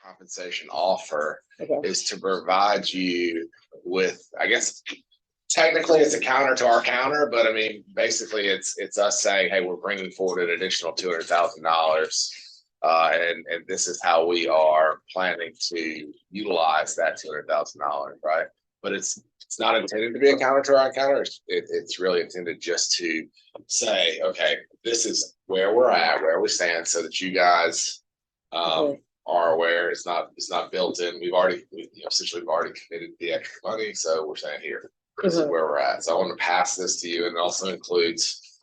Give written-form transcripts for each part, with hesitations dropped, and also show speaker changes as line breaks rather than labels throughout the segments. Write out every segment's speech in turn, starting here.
compensation offer
Okay.
is to provide you with, I guess, technically it's a counter to our counter, but I mean, basically it's us saying, hey, we're bringing forward an additional $200,000. And this is how we are planning to utilize that $200,000, right? But it's not intended to be a counter to our counter. It's really intended just to say, okay, this is where we're at, where we stand, so that you guys are aware. It's not built in. We've already committed the extra money, so we're saying here, this is where we're at. So I want to pass this to you, and it also includes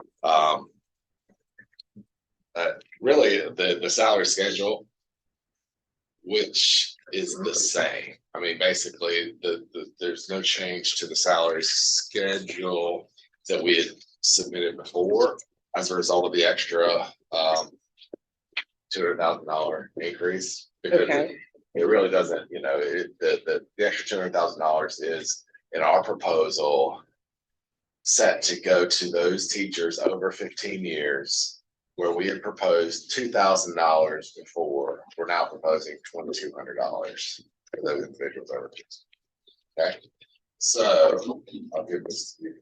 really the salary schedule, which is the same. I mean, basically, there's no change to the salary schedule that we had submitted before as a result of the extra $200,000 increase. Because it really doesn't, the extra $200,000 is in our proposal set to go to those teachers over 15 years. Where we had proposed $2,000 before, we're now proposing $2,200 for those individuals over. Okay, so I'll give this to you.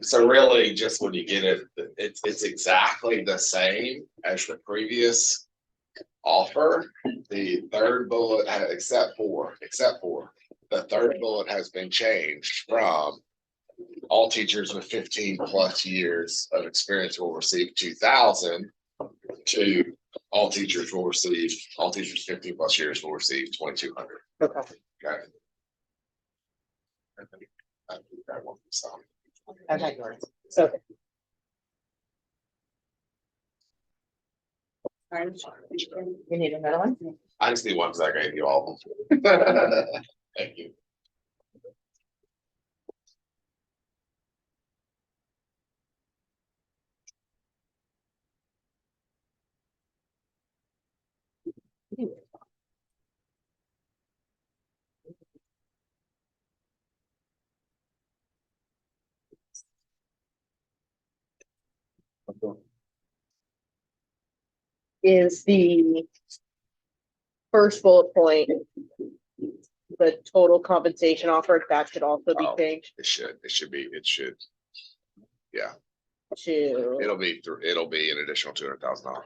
So really, just when you get it, it's exactly the same as the previous offer. The third bullet, except for the third bullet has been changed from all teachers with 15 plus years of experience will receive 2,000 to all teachers 15 plus years will receive 2,200.
Okay.
Okay.
Okay, yours. Okay. You need another one?
I just need one because I gave you all of them. Thank you.
Is the first bullet point the total compensation offered? That should also be changed.
It should. Yeah.
To
It'll be an additional $200,000.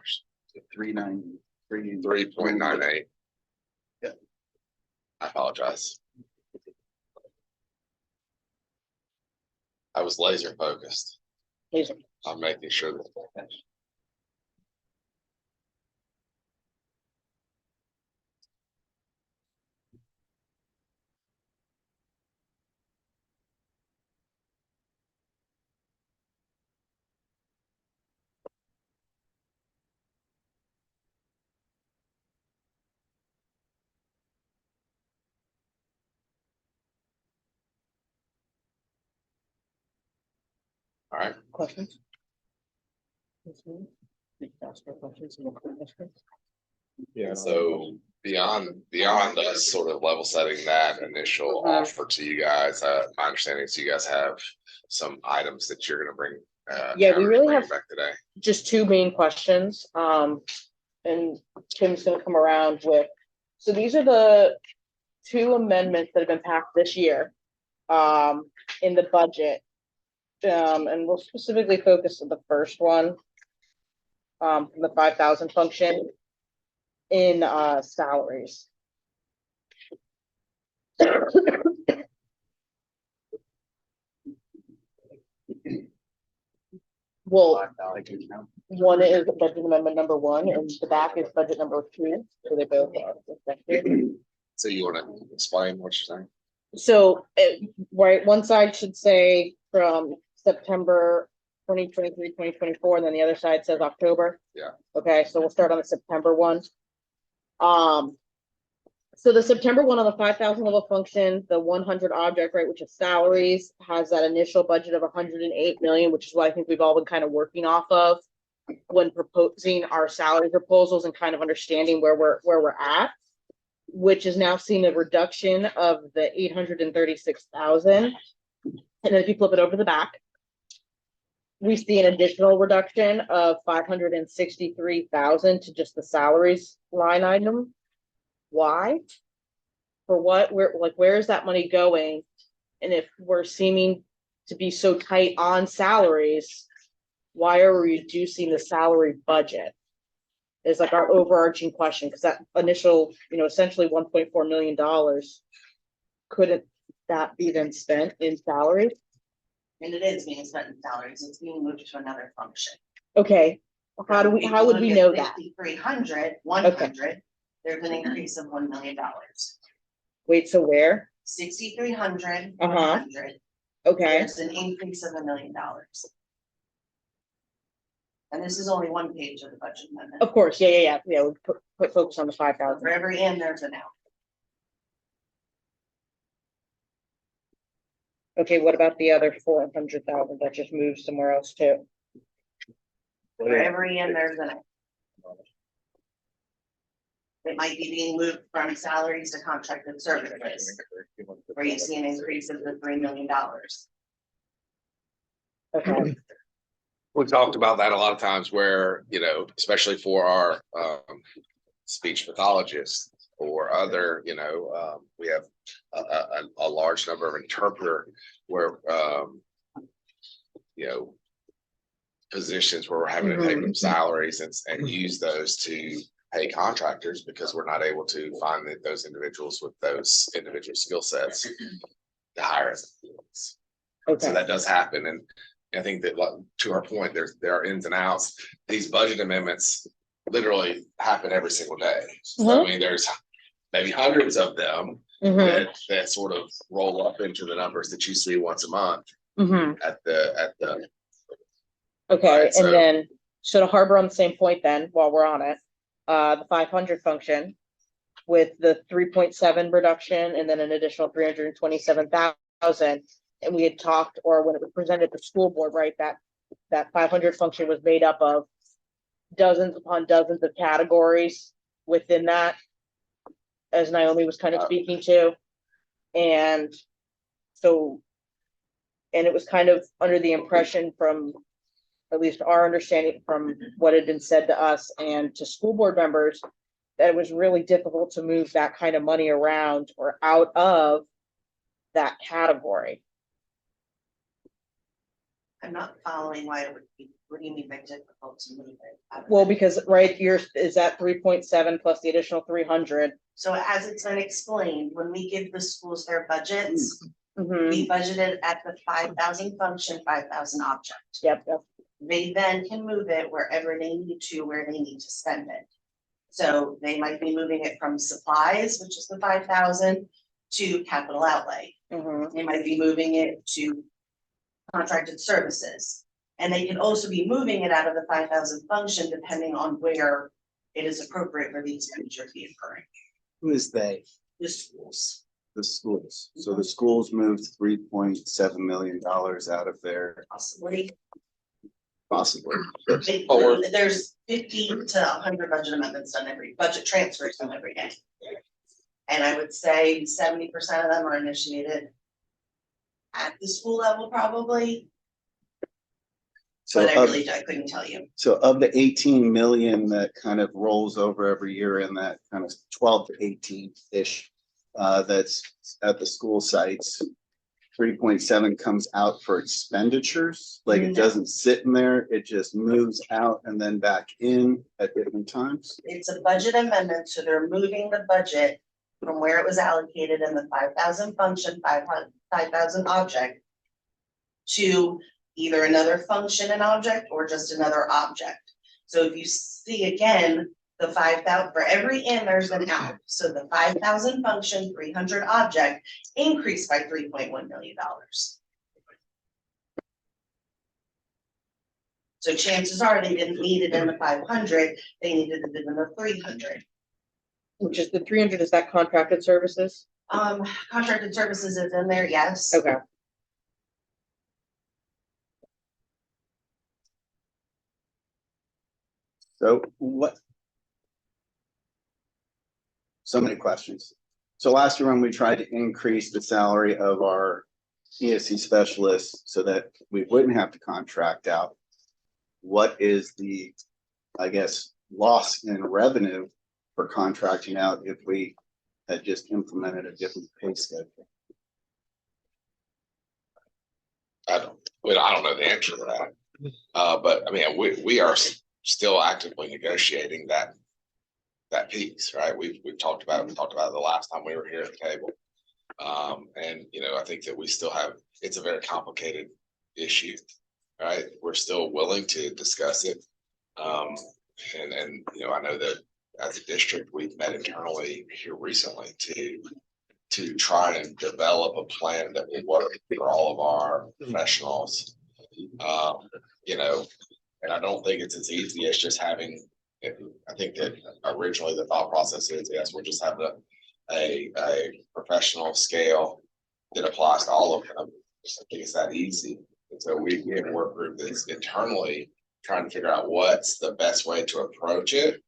3.98. Yeah. I apologize. I was laser focused. I'm making sure that. All right.
questions?
Yeah. So beyond us sort of level setting that initial offer to you guys, my understanding is you guys have some items that you're going to bring.
Yeah, we really have
back today.
Just two main questions. And Tim's going to come around with. So these are the two amendments that have been passed this year in the budget. And we'll specifically focus on the first one, the 5,000 function in salaries. Well, one is budget amendment number 1, and the back is budget number 2. So they both are affected.
So you want to explain what you're saying?
So, right, one side should say from September 2023, 2024, and then the other side says October.
Yeah.
Okay, so we'll start on the September one. So the September one on the 5,000 level function, the 100 object, right, which is salaries, has that initial budget of 108 million, which is what I think we've all been kind of working off of when proposing our salary proposals and kind of understanding where we're at, which is now seeing a reduction of the 836,000. And then if you flip it over to the back, we see an additional reduction of 563,000 to just the salaries line item. Why? For what? Where is that money going? And if we're seeming to be so tight on salaries, why are we reducing the salary budget? Is like our overarching question, because that initial, essentially $1.4 million, couldn't that be then spent in salaries?
And it is being spent in salaries, it's being moved to another function.
Okay, how would we know that?
5,300, 100, there's an increase of $1 million.
Wait, so where?
6,300,
Uh-huh.
100,
Okay,
there's an increase of $1 million. And this is only one page of the budget amendment.
of course, yeah, we'll put focus on the 5,000.
For every in, there's an out.
Okay, what about the other 400,000 that just moved somewhere else too?
For every in, there's an out. It might be being moved from salaries to contracted services, where you see an increase of the $3 million.
Okay,
We talked about that a lot of times where, especially for our speech pathologists or other, we have a large number of interpreter where, positions where we're having to pay them salaries and use those to pay contractors because we're not able to find those individuals with those individual skill sets to hire us. So that does happen. And I think that, to our point, there are ins and outs. These budget amendments literally happen every single day. So, I mean, there's maybe hundreds of them that sort of roll up into the numbers that you see once a month at the.
Okay,
Right, so-
and then, so to harbor on the same point then, while we're on it, the 500 function with the 3.7 reduction and then an additional 327,000. And we had talked, or when it was presented to the school board, right, that 500 function was made up of dozens upon dozens of categories within that, as Naomi was kind of speaking to. And so, and it was kind of under the impression from, at least our understanding from what had been said to us and to school board members, that it was really difficult to move that kind of money around or out of that category.
I'm not following why it would be, what do you mean by difficult to move it?
Well, because, right, is that 3.7 plus the additional 300.
So as it's been explained, when we give the schools their budgets, we budgeted at the 5,000 function, 5,000 object.
Yep.
They then can move it wherever they need to, where they need to spend it. So they might be moving it from supplies, which is the 5,000, to capital outlay. They might be moving it to contracted services. And they can also be moving it out of the 5,000 function depending on where it is appropriate for the expenditure to be occurring.
Who is they?
The schools.
The schools. So the schools moved $3.7 million out of their
Possibly.
possibly.
There's 50 to 100 budget amendments done budget transfers done every day. And I would say 70% of them are initiated at the school level, probably.
So
But I couldn't tell you.
So of the 18 million that kind of rolls over every year in that kind of 12 to 18-ish, that's at the school sites, 3.7 comes out for expenditures. Like it doesn't sit in there, it just moves out and then back in at different times.
It's a budget amendment, so they're moving the budget from where it was allocated in the 5,000 function, 5,000 object to either another function and object or just another object. So if you see again, the 5,000 for every in, there's an out. So the 5,000 function, 300 object increased by $3.1 million. So chances are they didn't need it in the 500, they needed it in the 300.
which is the 300, is that contracted services?
Contracted services is in there, yes.
Okay.
So what? So many questions. So last year when we tried to increase the salary of our ESC specialists so that we wouldn't have to contract out, what is the, I guess, loss in revenue for contracting out if we had just implemented a different pay schedule?
I don't know the answer to that. But I mean, we are still actively negotiating that piece, right? We've talked about it. We talked about it the last time we were here at the table. And you know, I think that we still have, it's a very complicated issue, right? We're still willing to discuss it. And you know, I know that as a district, we've met internally here recently to try and develop a plan that will work for all of our professionals. You know, and I don't think it's as easy as just having, I think that originally the thought process is, yes, we'll just have a professional scale that applies to all of them. I think it's that easy. And so we have a work group that's internally trying to figure out what's the best way to approach it.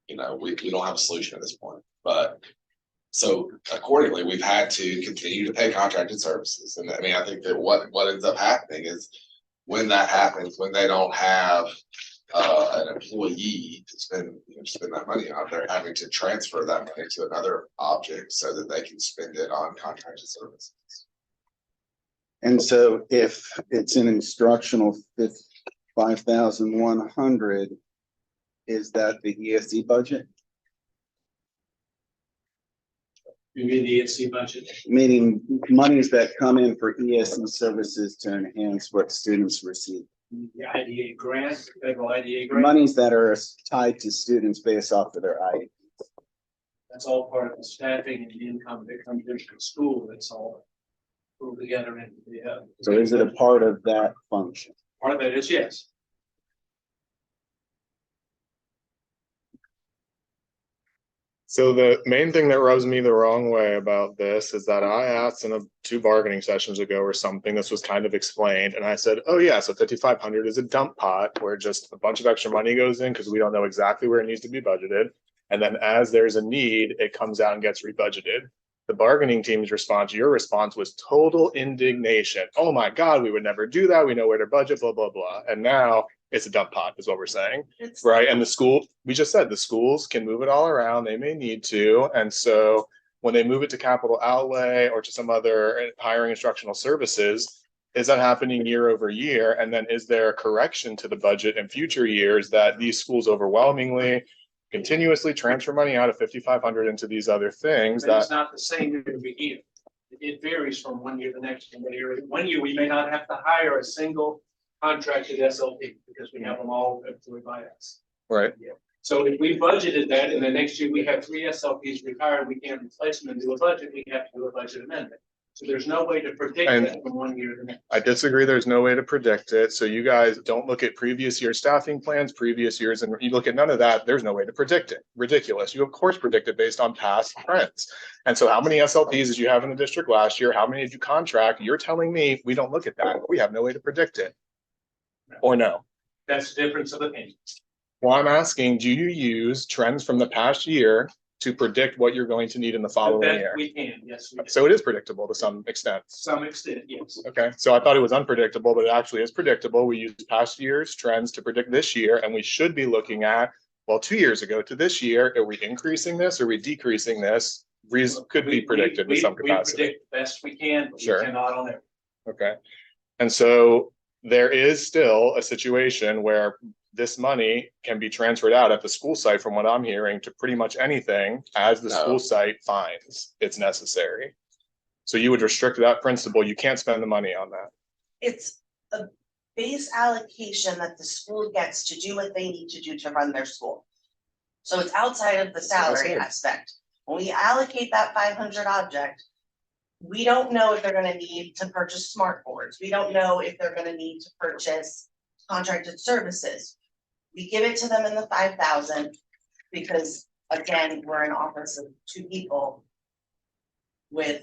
You know, we don't have a solution at this point, but so accordingly, we've had to continue to pay contracted services. And I mean, I think that what ends up happening is when that happens, when they don't have an employee to spend that money on, they're having to transfer that money to another object so that they can spend it on contracted services.
And so if it's an instructional 5,100, is that the ESC budget?
You mean the ESC budget?
Meaning monies that come in for ESC services to enhance what students receive.
The IDA grant, federal IDA grant,
Monies that are tied to students based off of their IEP.
that's all part of the staffing and the income that comes into the school. That's all pulled together into the.
So is it a part of that function?
Part of it is yes.
So the main thing that rubs me the wrong way about this is that I asked in 2 bargaining sessions ago or something, this was kind of explained, and I said, oh yeah, so 5,500 is a dump pot where just a bunch of extra money goes in because we don't know exactly where it needs to be budgeted. And then as there's a need, it comes out and gets rebudgeted. The bargaining team's response, your response was total indignation. Oh my God, we would never do that. We know where to budget, blah, blah, blah. And now it's a dump pot is what we're saying, right? And the school, we just said the schools can move it all around. They may need to. And so when they move it to capital outlay or to some other hiring instructional services, is that happening year over year? And then is there a correction to the budget in future years that these schools overwhelmingly continuously transfer money out of 5,500 into these other things?
But it's not the same every year. It varies from one year to the next. One year we may not have to hire a single contracted SLP because we have them all employed by us.
Right.
Yeah. So if we budgeted that and the next year we have 3 SLPs retired, we can't replace them and do a budget, we have to do a budget amendment. So there's no way to predict that from one year to the next.
I disagree. There's no way to predict it. So you guys don't look at previous year staffing plans, previous years, and you look at none of that. There's no way to predict it. Ridiculous. You of course predict it based on past trends. And so how many SLPs did you have in the district last year? How many did you contract? You're telling me we don't look at that. We have no way to predict it. Or no?
That's the difference of opinion.
Well, I'm asking, do you use trends from the past year to predict what you're going to need in the following
That
year?
we can, yes. We can.
So it is predictable to some extent.
Some extent, yes.
Okay, so I thought it was unpredictable, but it actually is predictable. We use past year's trends to predict this year, and we should be looking at, well, 2 years ago to this year, are we increasing this? Are we decreasing this? Could be predicted in some capacity.
We predict the best we can, but
Sure.
we cannot on everything.
Okay, and so there is still a situation where this money can be transferred out at the school site, from what I'm hearing, to pretty much anything as the school site finds it's necessary. So you would restrict that principle. You can't spend the money on that.
It's a base allocation that the school gets to do what they need to do to run their school. So it's outside of the salary
good.
aspect. When we allocate that 500 object, we don't know if they're gonna need to purchase smart boards. We don't know if they're gonna need to purchase contracted services. We give it to them in the 5,000. Because again, we're an office of 2 people with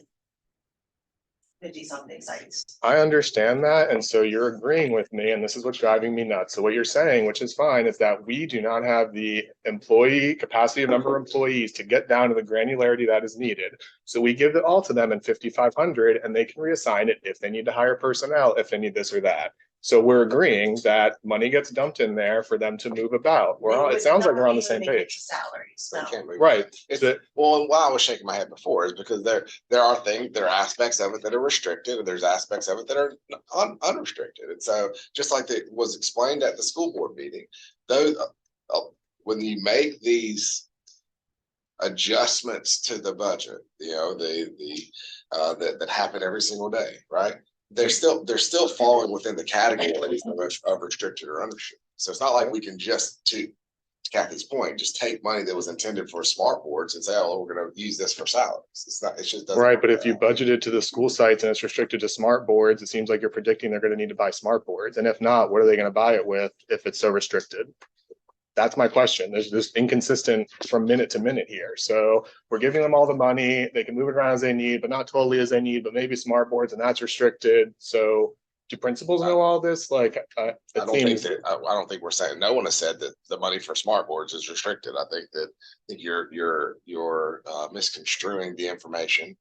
50-something sites.
I understand that, and so you're agreeing with me, and this is what's driving me nuts. So what you're saying, which is fine, is that we do not have the employee capacity of number of employees to get down to the granularity that is needed. So we give it all to them in 5,500, and they can reassign it if they need to hire personnel, if they need this or that. So we're agreeing that money gets dumped in there for them to move about. We're all, it sounds like we're on the same page.
Salaries,
We
no.
can't move.
Right.
It's,
So-
well, and why I was shaking my head before is because there are things, there are aspects of it that are restricted, and there's aspects of it that are unrestricted. And so, just like it was explained at the school board meeting, those when you make these adjustments to the budget, you know, that happen every single day, right? They're still falling within the categories of restricted or unrestricted. So it's not like we can just, to Kathy's point, just take money that was intended for smart boards and say, oh, we're gonna use this for salaries. It's not, it just doesn't.
Right, but
work
if you
that
budgeted to the school sites and it's restricted to smart boards, it seems like you're predicting they're gonna need to buy smart boards. And if not, what are they gonna buy it with if it's so restricted? That's my question. There's this inconsistent from minute to minute here. So we're giving them all the money. They can move it around as they need, but not totally as they need, but maybe smart boards, and that's restricted. So do principals know all this? Like,
I don't think we're saying, no one has said that the money for smart boards is restricted. I think you're misconstruing the information.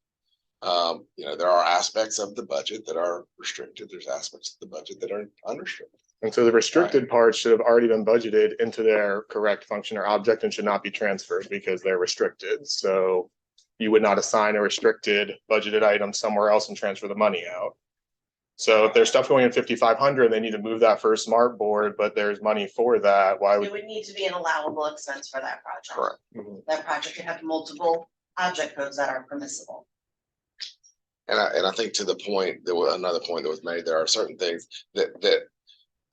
You know, there are aspects of the budget that are restricted. There's aspects of the budget that are unrestricted.
And so the restricted parts should have already been budgeted into their correct function or object and should not be transferred because they're restricted. So you would not assign a restricted budgeted item somewhere else and transfer the money out. So if there's stuff going in 5,500, they need to move that for a smart board, but there's money for that. Why
It
would?
would need to be an allowable expense for that project.
Correct.
Mhm.
That project could have multiple object codes that are permissible.
And I think to the point, there was another point that was made, there are certain things that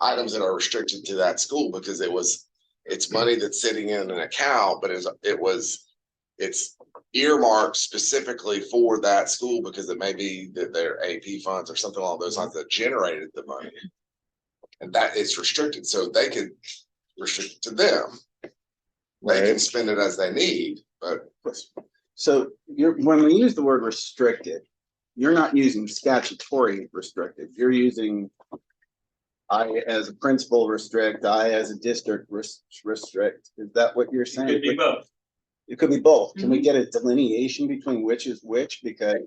items that are restricted to that school because it's money that's sitting in an account, but it's earmarked specifically for that school because it may be that their AP funds or something along those lines that generated the money. And that is restricted, so they could restrict it to them. They can spend it as they need, but.
So when we use the word restricted, you're not using statutory restricted. You're using I as a principal restrict, I as a district restrict. Is that what you're saying?
Could be both.
It could be both. Can we get a delineation between which is which? Because,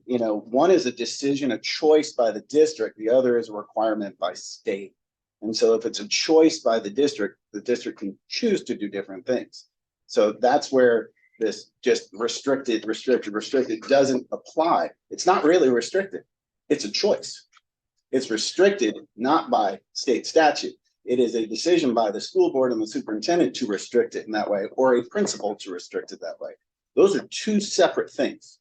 you know, one is a decision, a choice by the district, the other is a requirement by state. And so if it's a choice by the district can choose to do different things. So that's where this just restricted doesn't apply. It's not really restricted. It's a choice. It's restricted not by state statute. It is a decision by the school board and the superintendent to restrict it in that way, or a principal to restrict it that way. Those are two separate things.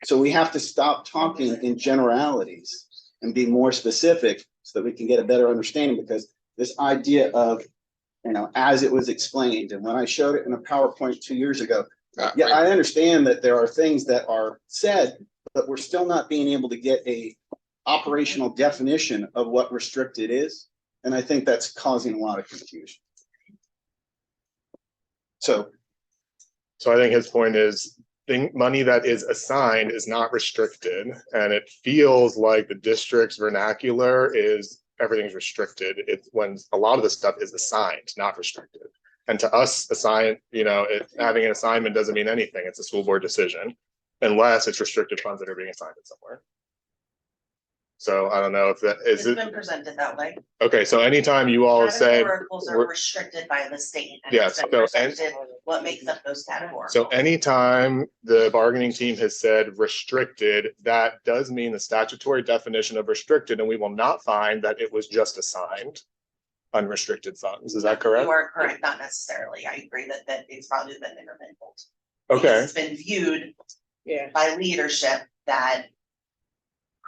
So we have to stop talking in generalities and be more specific so that we can get a better understanding, because this idea of, you know, as it was explained, and when I showed it in a PowerPoint 2 years ago, yeah, I understand that there are things that are said, but we're still not being able to get a operational definition of what restricted is. And I think that's causing a lot of confusion. So
I think his point is money that is assigned is not restricted. And it feels like the district's vernacular is everything's restricted. It's when a lot of the stuff is assigned, not restricted. And to us, having an assignment doesn't mean anything. It's a school board decision, unless it's restricted funds that are being assigned somewhere. So I don't know if that is
It's been presented that way.
Okay, so anytime you all say
Categoricals are restricted by the state. And
Yes,
it's been
so
presented what makes up those categories.
so anytime the bargaining team has said restricted, that does mean the statutory definition of restricted, and we will not find that it was just assigned unrestricted funds. Is that correct?
You are correct, not necessarily. I agree that it's probably been intermingled.
Okay,
Because it's been viewed
Yeah.
by leadership that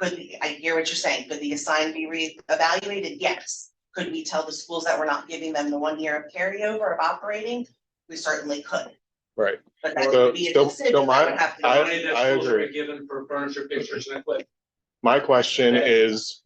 I hear what you're saying. Could the assigned be reevaluated? Yes. Could we tell the schools that we're not giving them the 1 year of carryover of operating? We certainly could,
right.
but that
So-
would be a
so
decision that would have to.
I-
Money that
I
schools
agree.
are given for furniture, pictures and equipment.
My question is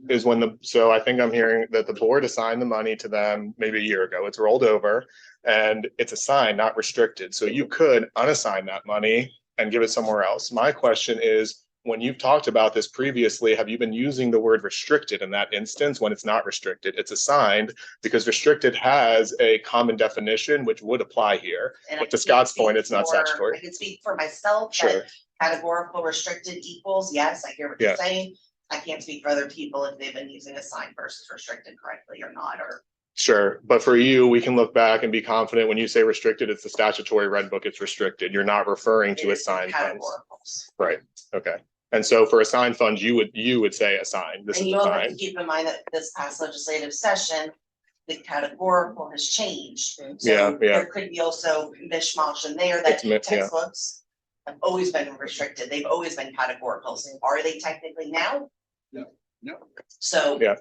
so I think I'm hearing that the board assigned the money to them maybe a year ago. It's rolled over and it's assigned, not restricted. So you could unassign that money and give it somewhere else. My question is, when you've talked about this previously, have you been using the word restricted in that instance when it's not restricted? It's assigned because restricted has a common definition which would apply here.
And
But
I
to
can
Scott's
speak
point, it's not
for-
statutory.
I can speak for myself,
Sure.
that categorical restricted equals, yes, I hear what
Yeah.
you're saying. I can't speak for other people if they've been using assigned versus restricted correctly or not, or.
Sure, but for you, we can look back and be confident when you say restricted, it's the statutory red book, it's restricted. You're not referring to
it is the
assigned funds.
categoricals.
Right, okay. And so for assigned funds, you would say assigned. This
And
is
you also have to
assigned.
keep in mind that this past legislative session, the categorical has changed.
Yeah,
So
yeah.
there could be also mishmash in there that
Yeah.
textbooks have always been restricted. They've always been categoricals. Are they technically now?
No.
So.
Yeah.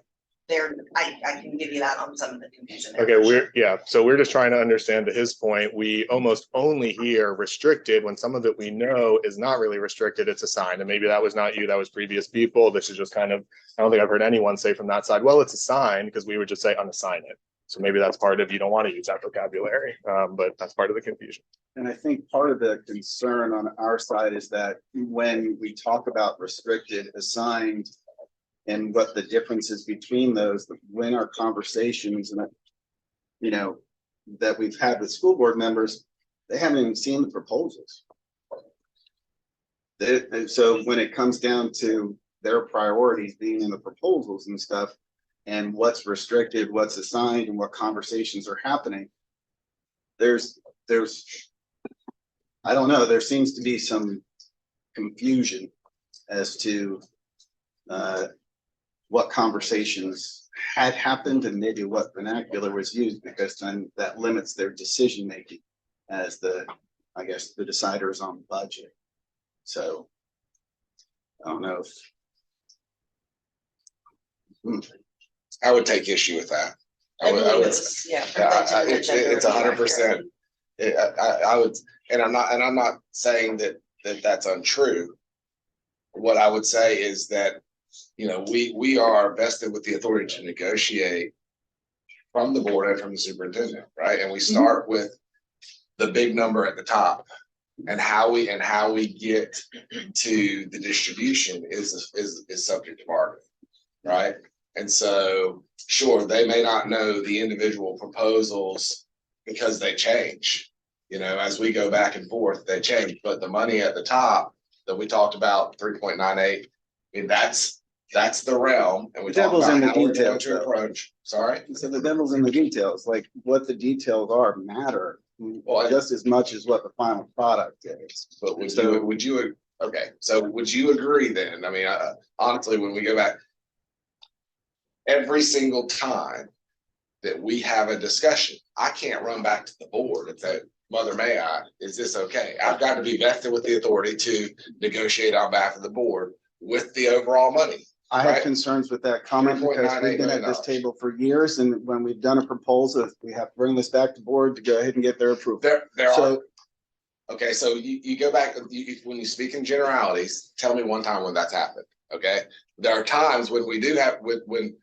There, I can give you that on some of the confusion there.
Okay,
for sure.
so we're just trying to understand to his point, we almost only hear restricted when some of it we know is not really restricted, it's assigned. And maybe that was not you, that was previous people. This is just kind of, I don't think I've heard anyone say from that side, well, it's assigned, because we would just say unassign it. So maybe that's part of, you don't want to use that vocabulary, but that's part of the confusion.
And I think part of the concern on our side is that when we talk about restricted, assigned, and what the difference is between those, when our conversations and, you know, that we've had with school board members, they haven't even seen the proposals. And so when it comes down to their priorities being in the proposals and stuff, and what's restricted, what's assigned, and what conversations are happening, there's, I don't know, there seems to be some confusion as to what conversations had happened and maybe what vernacular was used, because then that limits their decision making as the, I guess, the deciders on budget. So I don't know if.
I would take issue with that.
I
would-
believe
would-
it was, yeah.
It's 100%. I would, and I'm not saying that that's untrue. What I would say is that, you know, we are vested with the authority to negotiate from the board and from the superintendent, right? And we start with the big number at the top, and how we get to the distribution is subject to bargaining, right? And so, sure, they may not know the individual proposals because they change, you know, as we go back and forth, they change, but the money at the top that we talked about, 3.98, I mean, that's the realm, and we talk
Devil's
about
in the
how we're going
details,
to
though.
approach. Sorry?
So the devil's in the details, like what the details are matter
Well,
just as much as what the final product is.
But would you, okay, so would you agree then? I mean, honestly, when we go back, every single time that we have a discussion, I can't run back to the board and say, Mother, may I, is this okay? I've got to be vested with the authority to negotiate on behalf of the board with the overall money.
I have
Right.
concerns with that comment because
$3.98
we've been at this
million.
table for years, and when we've done a proposal, we have to bring this back to board to go ahead and get their approval.
There are,
So
okay, so you go back, when you speak in generalities, tell me one time when that's happened, okay? There are times when we do have, when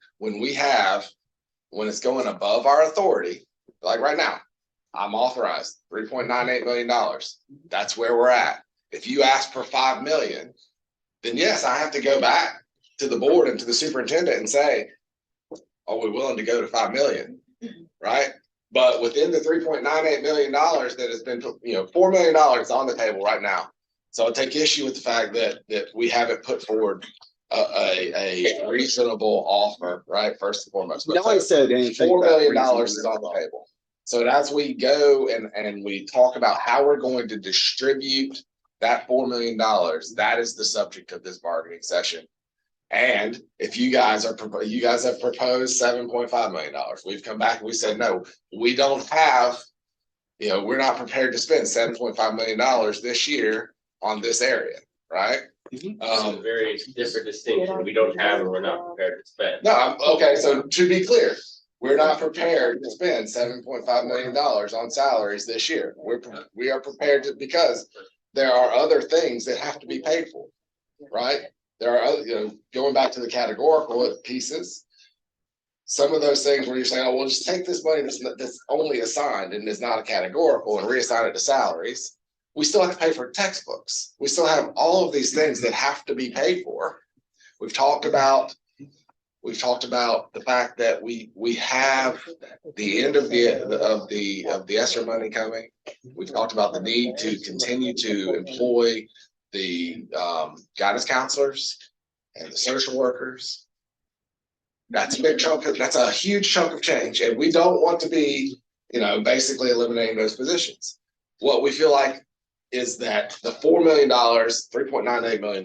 it's going above our authority, like right now, I'm authorized $3.98 million. That's where we're at. If you ask for 5 million, then yes, I have to go back to the board and to the superintendent and say, are we willing to go to 5 million? Right? But within the $3.98 million that has been, you know, $4 million is on the table right now. So I take issue with the fact that we haven't put forward a reasonable offer, right? First and foremost. But
no one said anything.
$4
about
million
reasonable
is on the table. So as we go and we talk about how we're going to distribute that $4 million, that is the subject of this bargaining session. And if you guys have proposed $7.5 million, we've come back and we said, no, we don't have, you know, we're not prepared to spend $7.5 million this year on this area, right?
Very different distinction. We don't have and we're not prepared to spend.
No, okay, so to be clear, we're not prepared to spend $7.5 million on salaries this year. We are prepared to, because there are other things that have to be paid for, right? there are, going back to the categorical pieces. Some of those things where you're saying, oh, we'll just take this money that's only assigned and is not a categorical and reassign it to salaries. We still have to pay for textbooks. We still have all of these things that have to be paid for. We've talked about the fact that we have the end of the ESSER money coming. We've talked about the need to continue to employ the guidance counselors and the social workers. That's a big chunk. That's a huge chunk of change, and we don't want to be, basically eliminating those positions. What we feel like is that the $4 million, $3.98 million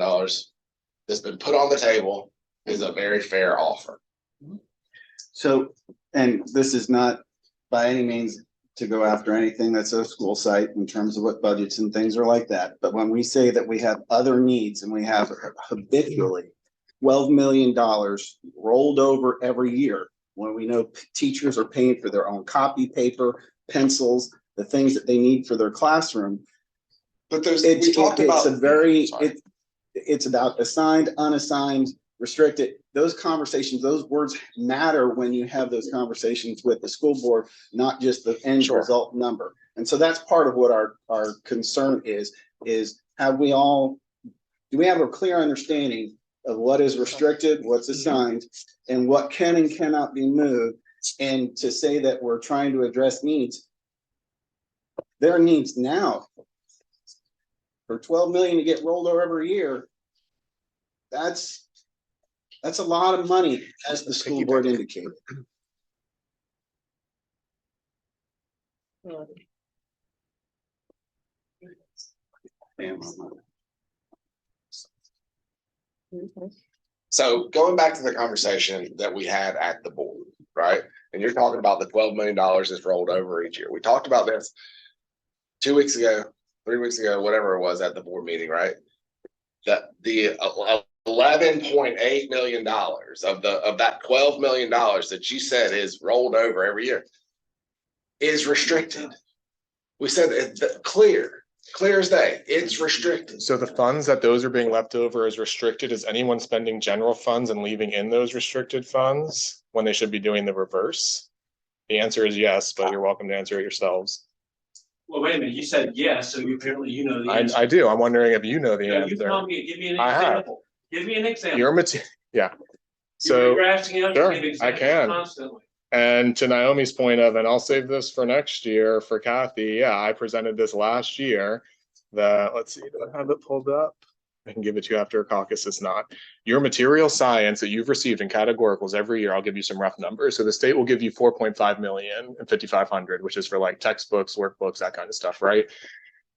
that's been put on the table is a very fair offer.
So, and this is not by any means to go after anything that's a school site in terms of what budgets and things are like that. But when we say that we have other needs and we have habitually $12 million rolled over every year, when we know teachers are paying for their own copy paper, pencils, the things that they need for their classroom.
But
it's about assigned, unassigned, restricted. Those conversations, those words matter when you have those conversations with the school board, not just the end result number. And so that's part of what our concern is do we have a clear understanding of what is restricted, what's assigned, and what can and cannot be moved? And to say that we're trying to address needs, there are needs now. For 12 million to get rolled over every year, that's a lot of money, as the school board indicated.
So going back to the conversation that we had at the board, right? And you're talking about the $12 million that's rolled over each year. We talked about this 2 weeks ago, 3 weeks ago, whatever it was at the board meeting, right? That the $11.8 million of that $12 million that you said is rolled over every year is restricted. We said it's clear as day. It's restricted.
So the funds that those are being left over is restricted. Is anyone spending general funds and leaving in those restricted funds when they should be doing the reverse? The answer is yes, but you're welcome to answer it yourselves.
Well, wait a minute, you said yes, so apparently you know the answer.
I do. I'm wondering if you know the
Yeah, you
answer.
tell me, give me an
I have.
example. Give me an example.
Yeah. So
You're asking us
sure,
to give
I
examples
can.
constantly.
And to Naomi's point of, and I'll save this for next year for Kathy. Yeah, I presented this last year. Let's see, do I have it pulled up? I can give it to you after a caucus. It's not. Your material science that you've received in categoricals every year, I'll give you some rough numbers. So the state will give you 4.5 million and 5,500, which is for like textbooks, workbooks, that kind of stuff, right?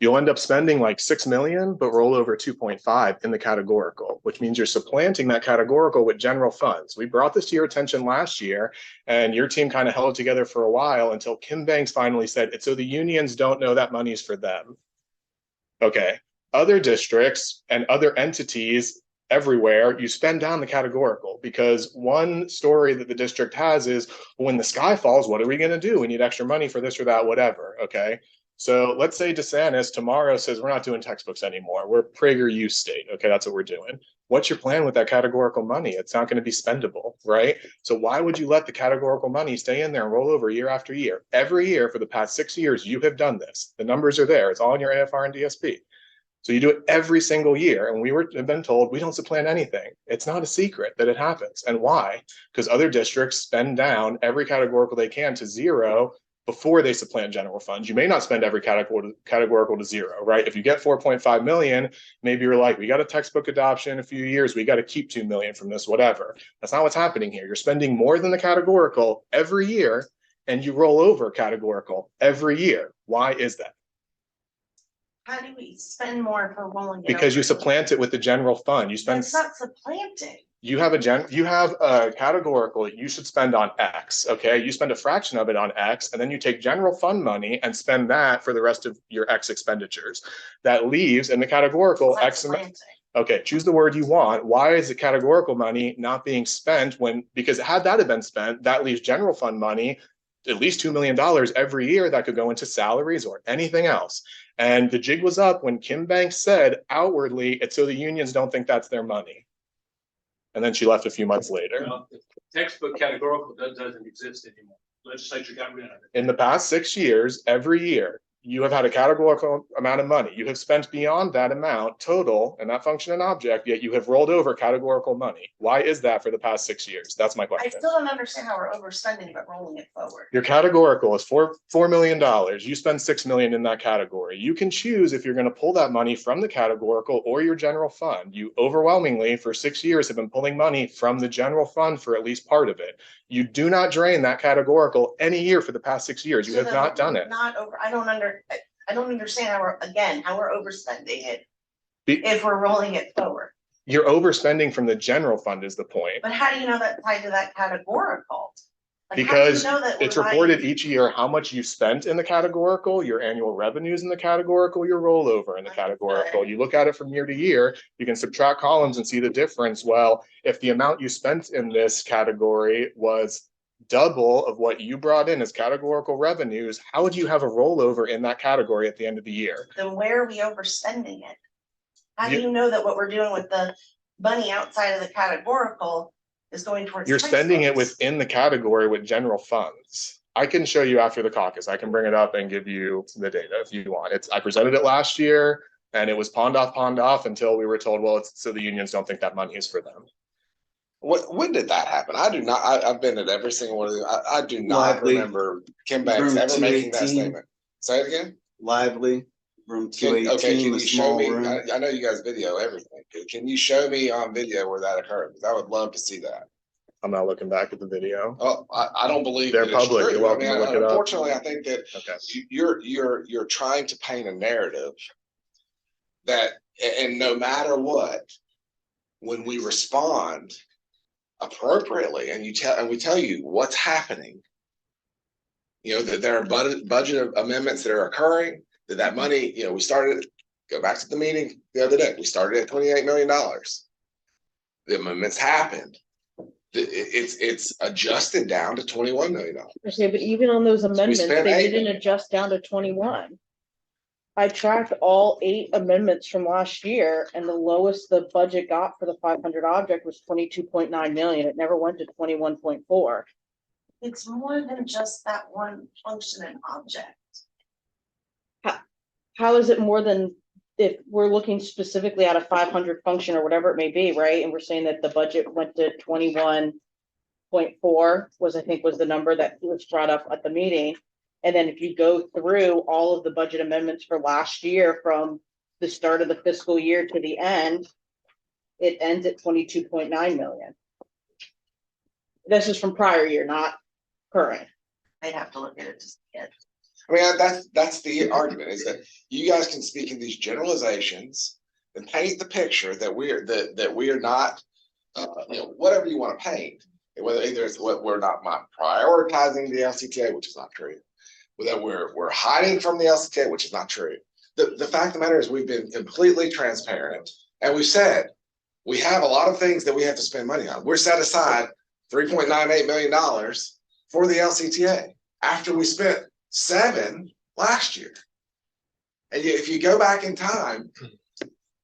You'll end up spending like 6 million, but roll over 2.5 in the categorical, which means you're supplanting that categorical with general funds. We brought this to your attention last year, and your team kind of held it together for a while until Kim Banks finally said it's so the unions don't know that money's for them. Okay. Other districts and other entities everywhere, you spend down the categorical, because one story that the district has is, well, when the sky falls, what are we going to do? We need extra money for this or that, whatever. Okay. So let's say DeSantis tomorrow says we're not doing textbooks anymore. We're PragerU state. Okay, that's what we're doing. What's your plan with that categorical money? It's not going to be spendable, right? So why would you let the categorical money stay in there and roll over year after year? Every year for the past 6 years, you have done this. The numbers are there. It's all in your AFR and DSP. So you do it every single year. And have been told we don't supplant anything. It's not a secret that it happens. And why? Because other districts spend down every categorical they can to zero before they supplant general funds. You may not spend every categorical to zero, right? If you get 4.5 million, maybe you're like, we got a textbook adoption in a few years, we got to keep 2 million from this, whatever. That's not what's happening here. You're spending more than the categorical every year, and you roll over categorical every year. Why is that?
How do we spend more for rolling?
Because you supplant it with the general fund. You spend.
That's not supplanting.
You have a categorical that you should spend on X. Okay, you spend a fraction of it on X, and then you take general fund money and spend that for the rest of your X expenditures. That leaves in the categorical X amount. Okay, choose the word you want. Why is the categorical money not being spent because had that have been spent, that leaves general fund money, at least $2 million every year that could go into salaries or anything else. And the jig was up when Kim Banks said outwardly, it's so the unions don't think that's their money. And then she left a few months later.
Well, the textbook categorical doesn't exist anymore. Legislature got rid of it.
In the past 6 years, every year, you have had a categorical amount of money. You have spent beyond that amount total in that function and object, yet you have rolled over categorical money. Why is that for the past 6 years? That's my
I
question.
still don't understand how we're overspending but rolling it forward.
Your categorical is $4 million. You spend 6 million in that category. You can choose if you're going to pull that money from the categorical or your general fund. You overwhelmingly for 6 years have been pulling money from the general fund for at least part of it. You do not drain that categorical any year for the past 6 years. You
So
have
then
not done
we're
it.
Not over, I don't understand how we're overspending it
Be-
if we're rolling it forward.
You're overspending from the general fund is the point.
But how do you know that's tied to that categorical? Like, how do you
Because
know that we're
it's
buying-
reported each year how much you spent in the categorical, your annual revenues in the categorical, your rollover in the categorical. You look at it from year to year, you can subtract columns and see the difference. Well, if the amount you spent in this category was double of what you brought in as categorical revenues, how would you have a rollover in that category at the end of the year?
Then where are we overspending it? How do
You-
you know that what we're doing with the money outside of the categorical is going towards?
You're spending it
textbooks?
within the category with general funds. I can show you after the caucus. I can bring it up and give you the data if you want. I presented it last year and it was pawned off until we were told, well, it's so the unions don't think that money is for them.
When did that happen? I do not, I've been at every single one of them. I do not
Lively.
remember Kim Banks
Room
ever making that
218.
statement. Say it again?
Lively, room two
Okay, can
eighteen,
you
the
show
small
me?
room.
I know you guys video everything. Can you show me on video where that occurred? 'Cause I would love to see that.
I'm not looking back at the video.
Oh, I don't believe
They're
that it's
public.
true.
You're welcome
I mean,
to look it up.
unfortunately, I think that
Okay.
you're trying to paint a narrative that, and no matter what, when we respond appropriately and we tell you what's happening, you know, that there are budget amendments that are occurring, that money, you know, we started, go back to the meeting the other day, we started at $28 million. The amendments happened. It's adjusted down to $21 million.
Okay, but even on those amendments,
spent
they
8
didn't
million.
adjust down to 21. I tracked all 8 amendments from last year and the lowest the budget got for the 500 object was 22.9 million. It never went to 21.4.
It's more than just that one function and object.
How is it more than, if we're looking specifically at a 500 function or whatever it may be, right? And we're saying that the budget went to 21.4 was, I think, was the number that was brought up at the meeting. And then if you go through all of the budget amendments for last year, from the start of the fiscal year to the end, it ends at 22.9 million. This is from prior year, not current.
I'd have to look at it to see it.
I mean, that's the argument, is that you guys can speak in these generalizations and paint the picture that we are not, you know, whatever you want to paint. Whether either it's what we're not prioritizing the LCTA, which is not true, that we're hiding from the LCTA, which is not true. The fact of the matter is we've been completely transparent, and we've said we have a lot of things that we have to spend money on. We're set aside $3.98 million for the LCTA after we spent $7 million last year. And yet, if you go back in time,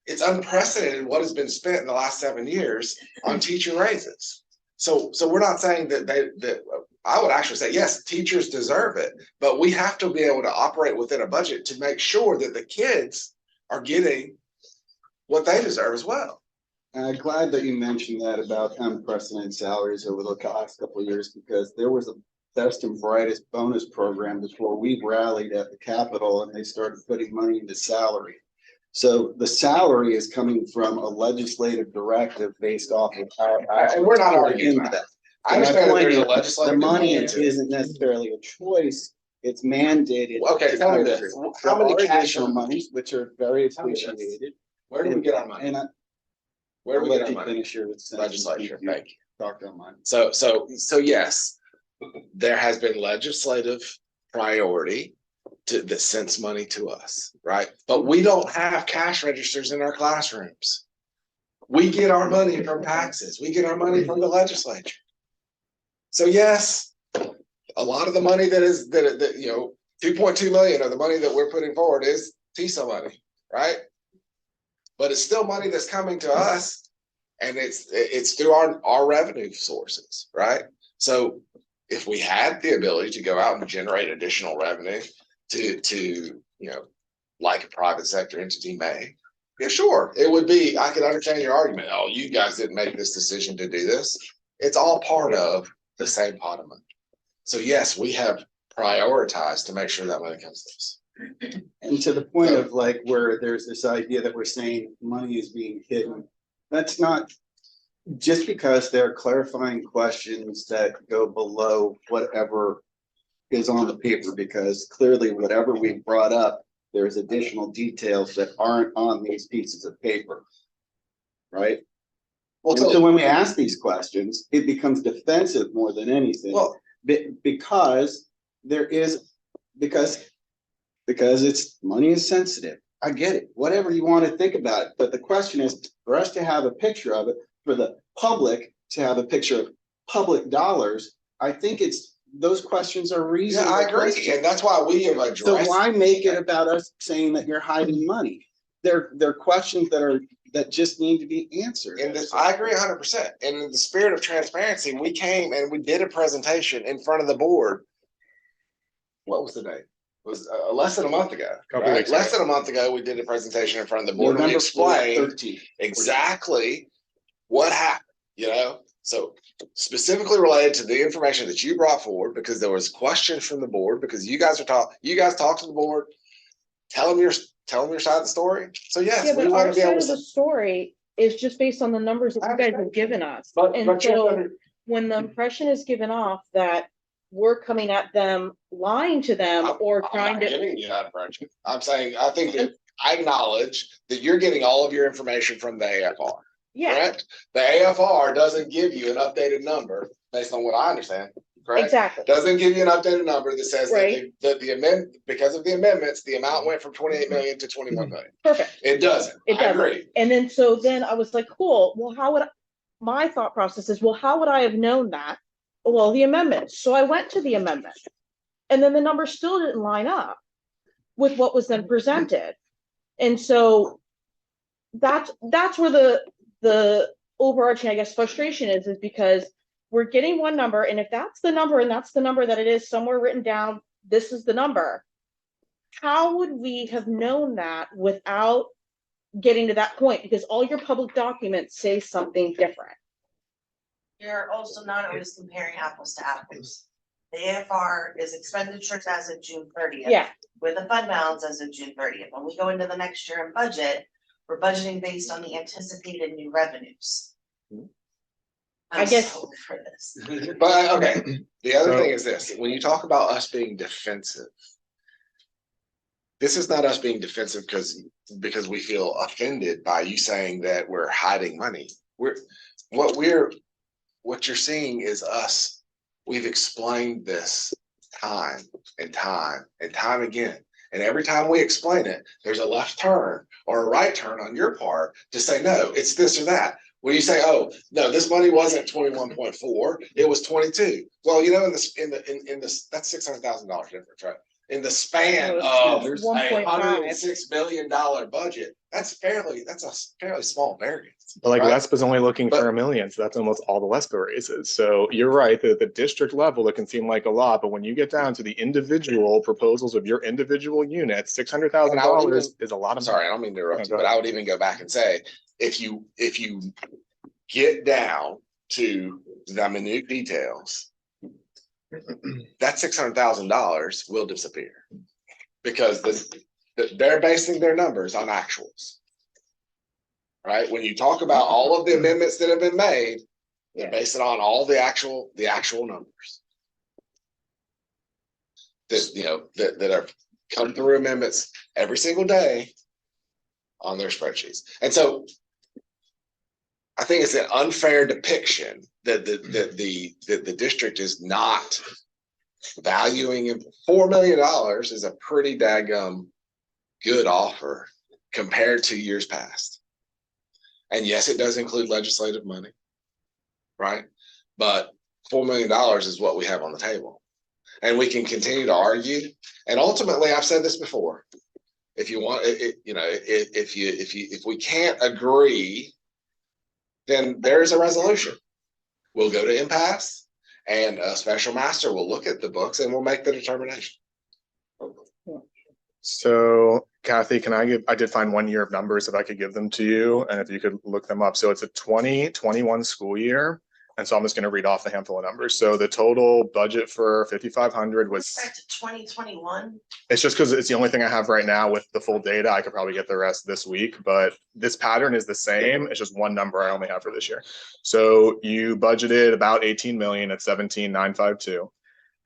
it's unprecedented what has been spent in the last 7 years on teacher raises. So we're not saying that I would actually say, yes, teachers deserve it, but we have to be able to operate within a budget to make sure that the kids are getting what they deserve as well.
I'm glad that you mentioned that about unprecedented salaries over the last couple of years, because there was a best and brightest bonus program before we rallied at the Capitol and they started putting money into salary. So the salary is coming from a legislative directive based off of
And we're not arguing
into
that. I understand that there's a legislative.
The money
component to it.
isn't necessarily a choice, it's mandated.
Okay, tell me this. How
There
many
are
cash
additional monies, which are very
Tell me this.
appreciated.
Where do we get our money?
And
Where do
I'll
we get
let
our
you
money?
finish your sentence.
Legislature, thank you.
Talk on mine.
So yes, there has been legislative priority that sends money to us, right? But we don't have cash registers in our classrooms. We get our money from taxes. We get our money from the legislature. So yes, a lot of the money that you know, 2.2 million of the money that we're putting forward is TISA money, right? But it's still money that's coming to us And it's through our revenue sources, right? So if we had the ability to go out and generate additional revenue to, like a private sector entity may, yeah, sure, it would be, I could understand your argument. Oh, you guys didn't make this decision to do this. It's all part of the same pot of money. So yes, we have prioritized to make sure that money comes to us.
And to the point of like where there's this idea that we're saying money is being hidden, that's not just because they're clarifying questions that go below whatever is on the paper, because clearly whatever we brought up, there's additional details that aren't on these pieces of paper. Right?
Well,
And so when we ask these questions, it becomes defensive more than anything.
well,
Because it's money is sensitive. I get it, whatever you want to think about it. But the question is for us to have a picture of it, for the public to have a picture of public dollars. I think those questions are
yeah,
reasonable.
I agree.
questions.
And that's why we have addressed.
So why make it about us saying that you're hiding money? They're questions that just need to be answered.
And I agree 100%. And in the spirit of transparency, we came and we did a presentation in front of the board. What was the date? It was less than a month ago.
Couple
Right?
weeks
Less
ago.
than a month ago, we did a presentation in front of the board. And we
November
explained
13th.
exactly what happened, So specifically related to the information that you brought forward, because there was questions from the board, because you guys talked to the board, tell them your side of the story. So yes,
Yeah,
we
but
want
our
to be
side
able
of the
to.
story is just based on the numbers that you guys have given us.
But
And
you have
so
to-
when the impression is given off that we're coming at them, lying to them, or
I'm
trying
not
to,
giving you that impression. I'm saying, I think that I acknowledge that you're getting all of your information from the AFR,
yeah,
correct? The AFR doesn't give you an updated number based on what I understand, correct?
exactly.
Doesn't give you an updated number that says
Right.
that the amendment, because of the amendments, the amount went from 28 million to 21 million.
Perfect.
It doesn't.
It
I
doesn't.
agree.
And then, I was like, cool, well, my thought process is, well, how would I have known that? Well, the amendments. So I went to the amendment. And then the numbers still didn't line up with what was then presented. And so that's where the overarching, I guess, frustration is because we're getting one number, and if that's the number and that's the number that it is somewhere written down, this is the number. How would we have known that without getting to that point? Because all your public documents say something different.
You're also not always comparing apples to apples. The AFR is expenditures as of June 30th.
Yeah,
With a fund balance as of June 30th. When we go into the next year and budget, we're budgeting based on the anticipated new revenues.
I guess-
I'm so for this.
But okay, the other
So-
thing is this, when you talk about us being defensive, this is not us being defensive because we feel offended by you saying that we're hiding money. What you're seeing is us. We've explained this time and time and time again. And every time we explain it, there's a left turn or a right turn on your part to say, no, it's this or that. When you say, oh, no, this money wasn't 21.4, it was 22. Well, in this, that's $600,000 difference, right? In the span
Oh,
of
it's
a
1.5.
$106 million budget, that's a fairly small variance.
But like
right?
LESPA's only looking for
But-
a million, so that's almost all the LESPA raises. So you're right that at the district level, it can seem like a lot, but when you get down to the individual proposals of your individual units, $600,000 is a lot
I'm
of
sorry,
money.
I don't mean to interrupt
No,
you,
go
but
ahead.
I would even go back and say, if you get down to the minute details, that $600,000 will disappear. Because they're basing their numbers on actuals. Right? When you talk about all of the amendments that have been made, they base it on all the actual numbers. That have come through amendments every single day on their spreadsheets. And so I think it's an unfair depiction that the district is not valuing it. $4 million is a pretty daggum good offer compared to years past. And yes, it does include legislative money, right? But $4 million is what we have on the table. And we can continue to argue. And ultimately, I've said this before. If you want, if we can't agree then there is a resolution. We'll go to impasse and a special master will look at the books and we'll make the determination.
So Kathy, I did find 1 year of numbers if I could give them to you and if you could look them up. So it's a 2021 school year. And so I'm just going to read off a handful of numbers. So the total budget for 5,500 was,
Back to 2021.
it's just because it's the only thing I have right now with the full data. I could probably get the rest this week, but this pattern is the same. It's just one number I only have for this year. So you budgeted about 18 million at 17,952.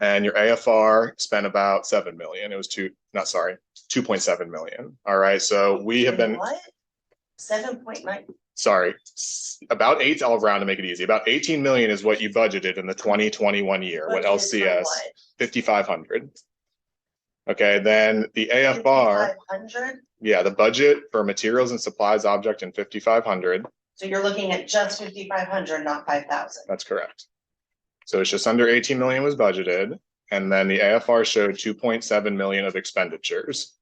And your AFR spent about 7 million. It was 2.7 million. All right. So we have been,
What? 7.9.
sorry, about eight, I'll round to make it easy. About 18 million is what you budgeted in the 2021 year with LCS, 5,500. Okay, then the AFR,
500.
yeah, the budget for materials and supplies object in 5,500.
So you're looking at just 5,500, not 5,000.
That's correct. So it's just under 18 million was budgeted. And then the AFR showed 2.7 million of expenditures.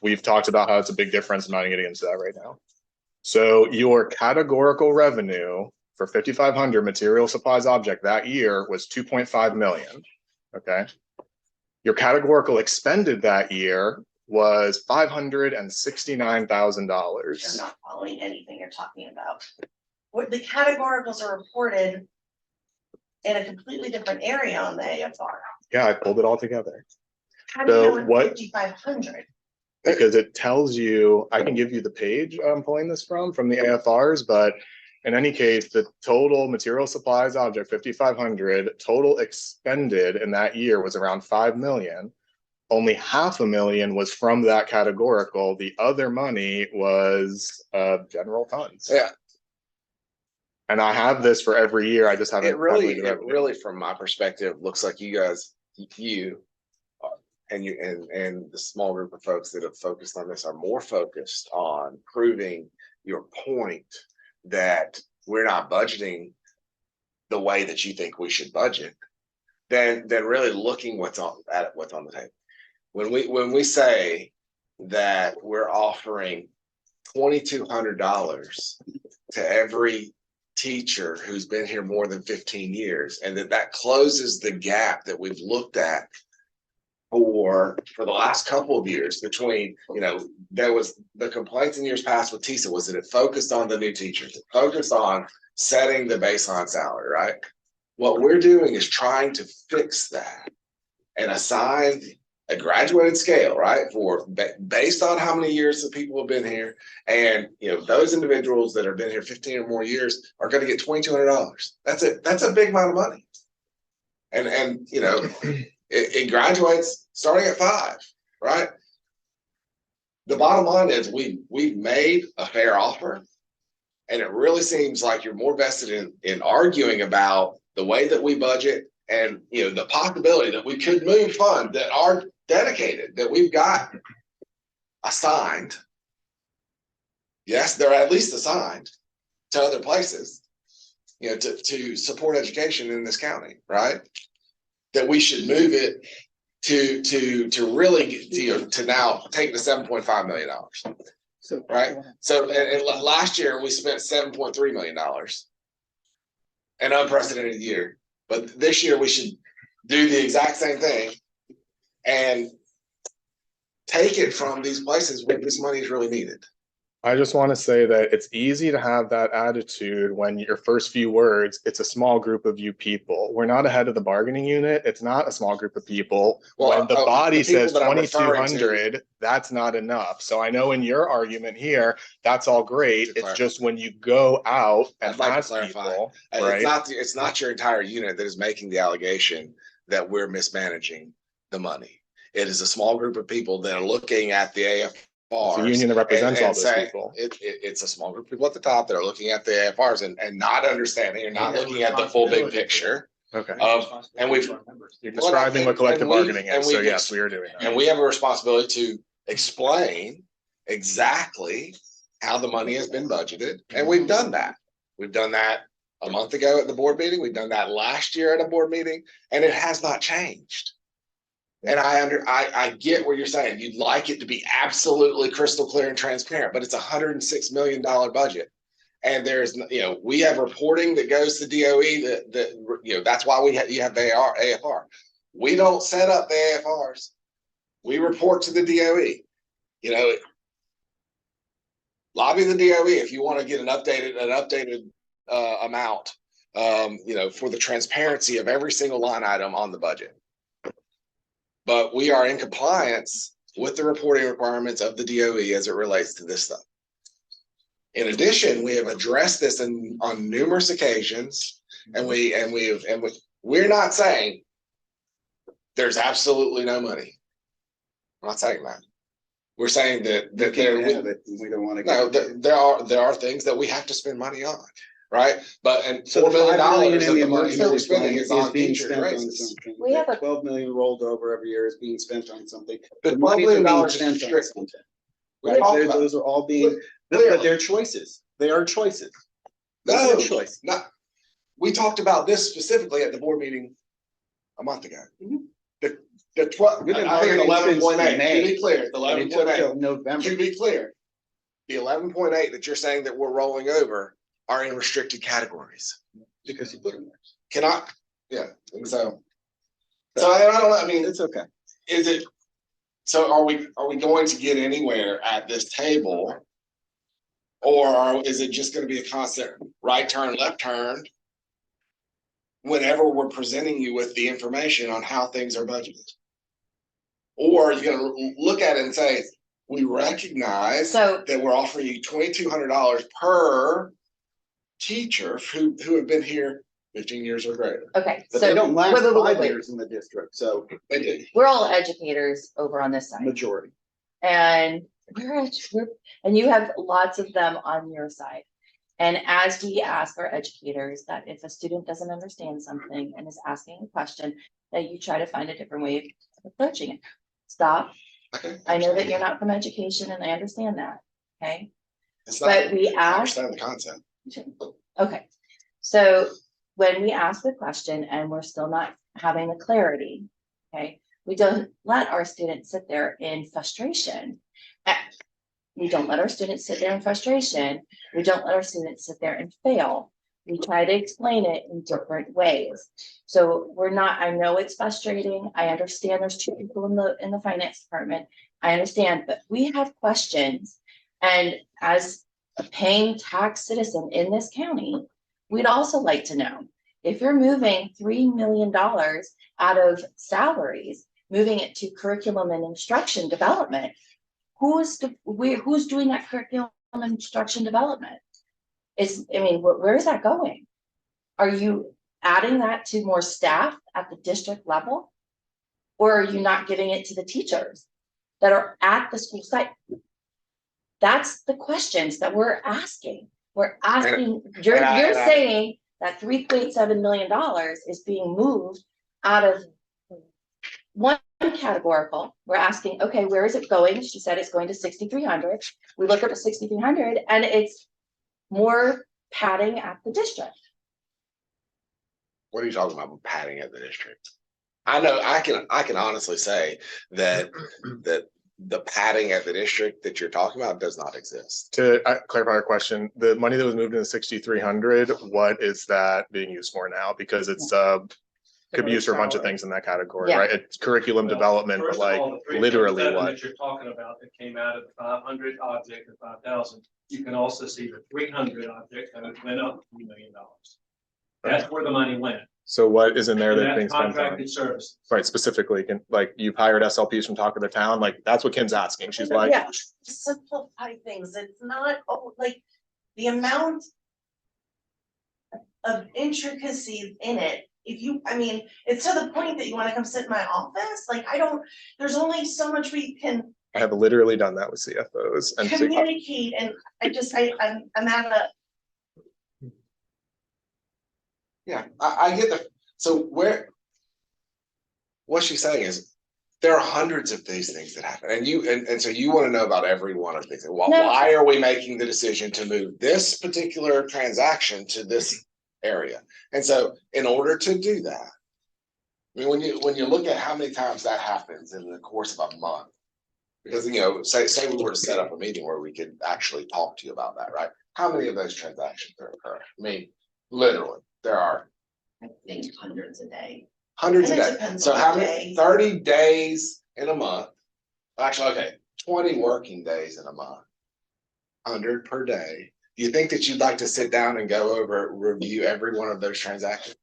We've talked about how it's a big difference. I'm not getting into that right now. So your categorical revenue for 5,500 material supplies object that year was 2.5 million. Okay. Your categorical expended that year was $569,000.
You're not following anything you're talking about. What the categoricals are reported in a completely different area on the AFR.
Yeah, I pulled it all together.
How do you
So
know
what-
it's 5,500?
Because it tells you, I can give you the page I'm pulling this from the AFRs, but in any case, the total material supplies object 5,500 total expended in that year was around 5 million. Only 500,000 was from that categorical. The other money was general funds.
Yeah,
And I have this for every year. I just haven't.
it really,
calculated revenue.
from my perspective, looks like you guys, and the small group of folks that have focused on this are more focused on proving your point that we're not budgeting the way that you think we should budget than really looking what's on the table. When we say that we're offering $2,200 to every teacher who's been here more than 15 years, and that closes the gap that we've looked at for the last couple of years between, there was the complaints in years past with TISA was that it focused on the new teachers, it focused on setting the baseline salary, right? What we're doing is trying to fix that and assign a graduated scale, right? Based on how many years that people have been here. And, those individuals that have been here 15 or more years are going to get $2,200. That's it. That's a big amount of money. And it graduates starting at 5, right? The bottom line is we've made a fair offer, and it really seems like you're more vested in arguing about the way that we budget and the possibility that we could move funds that are dedicated, that we've got assigned. Yes, they're at least assigned to other places, to support education in this county, right? That we should move it to really to now take the $7.5 million, right? So and last year we spent $7.3 million, an unprecedented year. But this year we should do the exact same thing and take it from these places where this money is really needed.
I just want to say that it's easy to have that attitude when your first few words, it's a small group of you people. We're not ahead of the bargaining unit. It's not a small group of people.
Well,
when the body
the people
says
that I'm referring to-
2,200, that's not enough. So I know in your argument here, that's all great.
To
It's
clarify.
just when you go out and
I'd like to
ask
clarify.
people, right?
It's not your entire unit that is making the allegation that we're mismanaging the money. It is a small group of people that are looking at the AFRs.
It's a union that represents all those
saying-
people.
It's a small group of people at the top that are looking at the AFRs and not understanding or not looking at the full big picture.
Okay.
And we've,
You're describing what collective bargaining is. So yes, we are doing that.
and we have a responsibility to explain exactly how the money has been budgeted. And we've done that. We've done that a month ago at the board meeting. We've done that last year at a board meeting, and it has not changed. And I get what you're saying. You'd like it to be absolutely crystal clear and transparent, but it's $106 million budget. And there's, we have reporting that goes to DOE that's why you have the AFR. We don't set up the AFRs. We report to the DOE, lobby the DOE if you want to get an updated amount, for the transparency of every single line item on the budget. But we are in compliance with the reporting requirements of the DOE as it relates to this stuff. In addition, we have addressed this on numerous occasions, and we're not saying there's absolutely no money. I'm not saying that. We're saying that
We can't have it, we don't want to.
no, there are things that we have to spend money on, right? And
So
$4
the
million
$5 million
of
in the
the money that we're
emergency
spending
fund
is on
being
teacher
spent on
raises.
something.
We have
That
a-
12 million rolled over every year is being spent on something.
The
The
$12
monies are
million
being
is
spent on
restricted.
something.
We
Right,
talked about
those are all being,
Clearly.
but they're choices. They are choices. Those
no
are choice.
not. We talked about this specifically at the board meeting a month ago. The 12,
We've been
I think it's
bargaining since
11.8.
May.
To be clear, the
And it took
11.8.
till November.
To be clear, the 11.8 that you're saying that we're rolling over are in restricted categories.
Because you put them there.
Cannot, yeah, and so I don't know, I mean,
It's okay.
is it, so are we going to get anywhere at this table? Or is it just gonna be a constant right turn, left turn? Whenever we're presenting you with the information on how things are budgeted? Or are you gonna look at it and say, we recognize
So-
that we're offering you $2,200 per teacher who have been here 15 years or greater?
Okay,
But
so
they don't last
wait,
5
wait.
years in the district, so
They do.
We're all educators over on this side,
majority.
and and you have lots of them on your side. And as we ask our educators that if a student doesn't understand something and is asking a question, that you try to find a different way of approaching it. Stop.
Okay.
I know that you're not from education, and I understand that. Okay.
It's not,
But we
I
ask.
understand the concept.
Okay, so when we ask the question and we're still not having the clarity, okay, we don't let our students sit there in frustration. We don't let our students sit there in frustration. We don't let our students sit there and fail. We try to explain it in different ways. So we're not, I know it's frustrating. I understand there's 2 people in the finance department. I understand, but we have questions. And as a paying tax citizen in this county, we'd also like to know if you're moving $3 million out of salaries, moving it to curriculum and instruction development, who's doing that curriculum and instruction development? Where is that going? Are you adding that to more staff at the district level? Or are you not giving it to the teachers that are at the school site? That's the questions that we're asking. We're asking, you're saying that $3.7 million is being moved out of one categorical. We're asking, okay, where is it going? She said it's going to 6,300. We look up at 6,300 and it's more padding at the district.
What are you talking about with padding at the district? I know I can honestly say that the padding at the district that you're talking about does not exist.
To clarify our question, the money that was moved into 6,300, what is that being used for now? Because it's could be used for a bunch of things in that category,
Yeah.
right? It's curriculum development, but
First of
like
all, the
literally
3.7
what?
That you're talking about that came out of the 500 object of 5,000. You can also see the 300 object that went up $3 million. That's where the money went.
So what is in there
And
that's being
that's
spent on?
contracted services.
Right, specifically, like you've hired SLPs from Talk of the Town, like that's what Kim's asking. She's like,
Yeah, simplify things. It's not, like, the amount of intricacies in it. It's to the point that you wanna come sit in my office, like, there's only so much we can
I have literally done that with CFOs and
communicate, and I'm at a.
Yeah, I get so what she's saying is there are hundreds of these things that happen, and so you want to know about every one of these. Why are we making the decision to move this particular transaction to this area? And so in order to do that, I mean, when you look at how many times that happens in the course of a month, because say we were to set up a meeting where we could actually talk to you about that, right? how many of those transactions are occurring? I mean, literally, there are
I think hundreds a day.
hundreds a
And it
day.
depends
So
on
how
the
many,
day.
30 days in a month? Actually, okay, 20 working days in a month. 100 per day. Do you think that you'd like to sit down and go over, review every one of those transactions?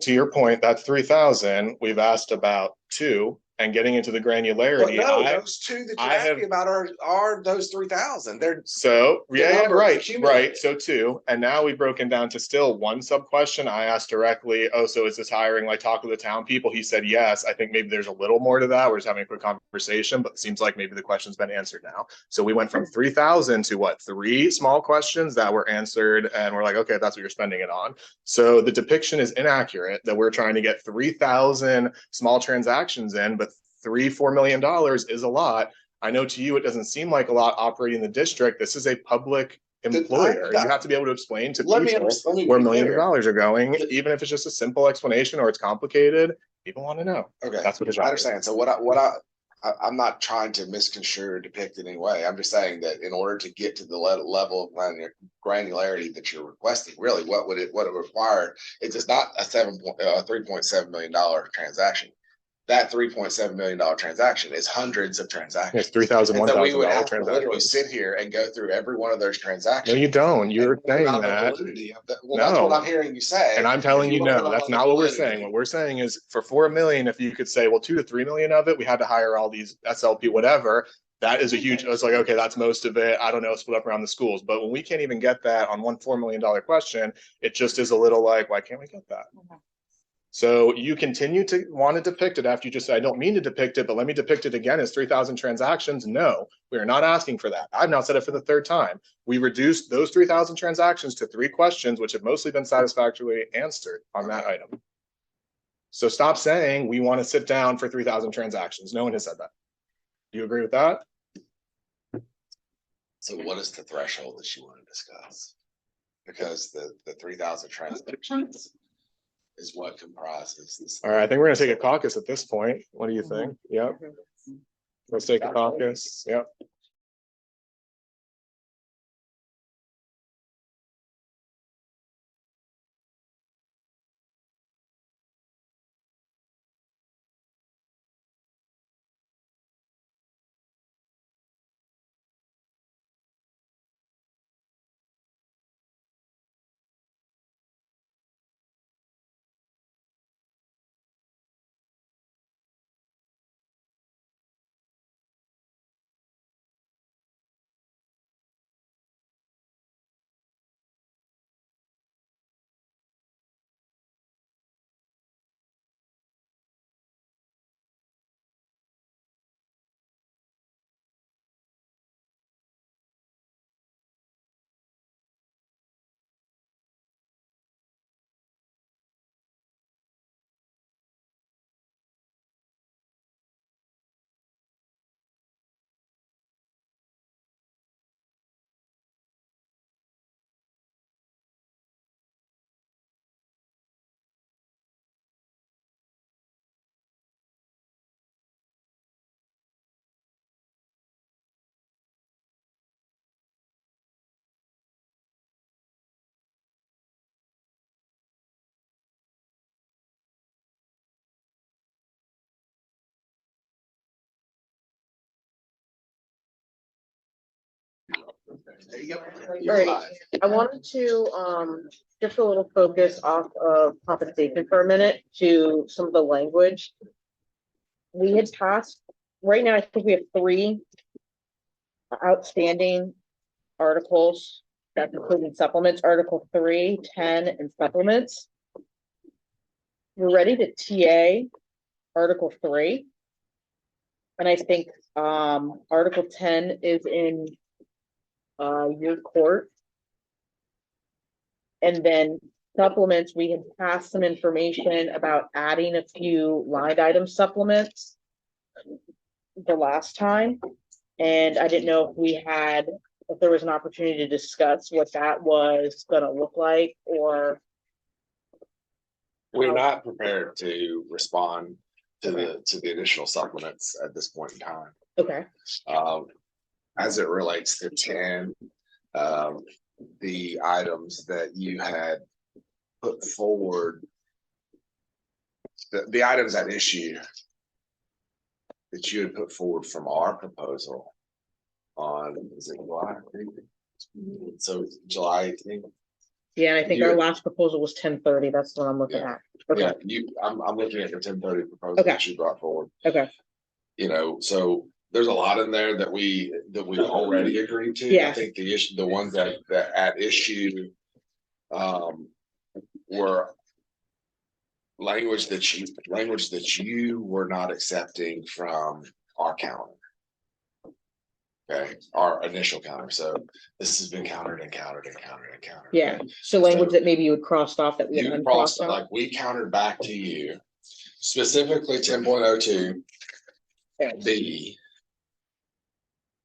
To your point, that 3,000, we've asked about 2, and getting into the
Well,
granularity,
no, those two that
I
you're
have-
asking about are those 3,000. They're
so,
The
yeah,
number
right,
accumulated.
so 2, and now we've broken down to still one sub question. I asked directly, oh, so is this hiring, like, talk to the town people? He said, yes. I think maybe there's a little more to that. We're just having a quick conversation, but it seems like maybe the question's been answered now. So we went from 3,000 to what, 3 small questions that were answered, and we're like, okay, that's what you're spending it on. So the depiction is inaccurate that we're trying to get 3,000 small transactions in, but $3-4 million is a lot. I know to you, it doesn't seem like a lot operating the district. This is a public employer. You have to be able to explain to
Let me
people where
be
millions of
clear.
dollars are going, even if it's just a simple explanation or it's complicated. People want to know.
Okay,
That's what the
I
job is.
understand. So I'm not trying to misconstrue or depict it in any way. I'm just saying that in order to get to the level of granularity that you're requesting, really, what it require is it's not a $3.7 million transaction. That $3.7 million transaction is hundreds of transactions.
It's $3,000,
And so we would
$1,000
have to literally
transactions.
sit here and go through every one of those transactions.
No, you don't. You're
and
saying
about the
that.
validity of Well, that's what
No.
I'm hearing you say.
And I'm telling you,
wanna
no,
know
that's
about
not
the
what we're
validity.
saying. What we're saying is for 4 million, if you could say, well, 2 to 3 million of it, we had to hire all these SLP, whatever. That is a huge, it's like, okay, that's most of it. I don't know, split up around the schools. But when we can't even get that on one $4 million question, it just is a little like, why can't we get that? So you continue to want to depict it after you just say, I don't mean to depict it, but let me depict it again as 3,000 transactions. No, we are not asking for that. I've now said it for the 3rd time. We reduced those 3,000 transactions to 3 questions, which have mostly been satisfactorily answered on that item. So stop saying we want to sit down for 3,000 transactions. No one has said that. Do you agree with that?
So what is the threshold that you want to discuss? Because the 3,000 transactions is what comprises this.
All right, I think we're going to take a caucus at this point. What do you think? Yep. Let's take a caucus. Yep.
Right. I wanted to shift a little focus off of compensation for a minute to some of the language. We had passed, right now, I think we have 3 outstanding articles that included supplements, Article 3, 10, and supplements. We're ready to TA Article 3. And I think Article 10 is in your court. And then supplements, we had passed some information about adding a few line item supplements the last time. And I didn't know if there was an opportunity to discuss what that was gonna look like, or
We're not prepared to respond to the additional supplements at this point in time.
okay,
As it relates to 10, the items that you had put forward. The items at issue that you had put forward from our proposal on, is it July? So July 18th.
Yeah, and I think our last proposal was 10:30. That's what I'm looking at.
Yeah,
Okay,
I'm looking at the 10:30 proposal that you brought forward.
okay,
You know, so there's a lot in there that we've already agreed to. I
Yeah.
think the ones that at issue were language that you were not accepting from our counter. Okay, our initial counter. So this has been countered and countered and countered and countered.
yeah.
Okay?
So language that maybe you had crossed off that we
You
had
crossed,
uncrossed out.
like we countered back to you, specifically 10.02 B.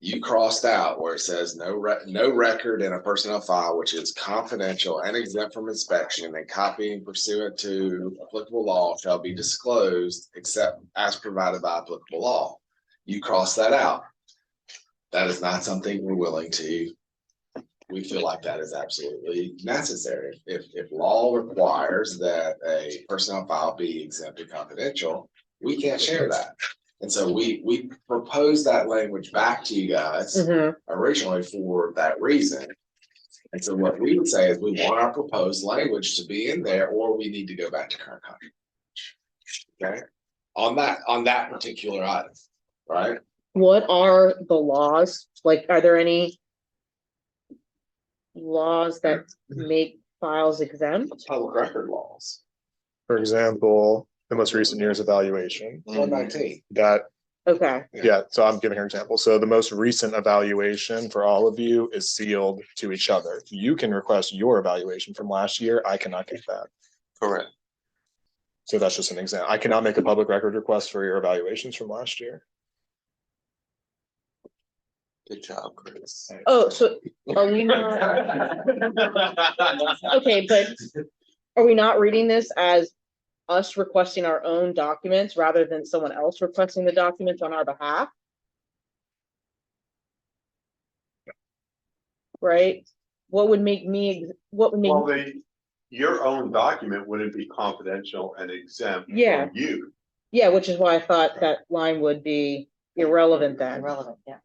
You crossed out where it says no record in a personnel file which is confidential and exempt from inspection and copying pursuant to applicable law shall be disclosed except as provided by applicable law. You crossed that out. That is not something we're willing to. We feel like that is absolutely necessary. If law requires that a personnel file be exempt and confidential, we can't share that. And so we proposed that language back to you guys
Mhm.
originally for that reason. And so what we would say is we want our proposed language to be in there, or we need to go back to current contract. Okay, on that particular item, right?
What are the laws? Like, are there any laws that make files exempt?
Public record laws,
For example, the most recent year's evaluation,
119.
that,
Okay,
yeah, so I'm giving her an example. So the most recent evaluation for all of you is sealed to each other. You can request your evaluation from last year. I cannot get that.
Correct.
So that's just an example. I cannot make a public record request for your evaluations from last year.
Good job, Chris.
oh, so are we not, okay, but are we not reading this as us requesting our own documents rather than someone else requesting the documents on our behalf? Right? What would make me,
Well, your own document wouldn't be confidential and exempt
Yeah.
from you.
yeah, which is why I thought that line would be irrelevant then,
Irrelevant, yeah.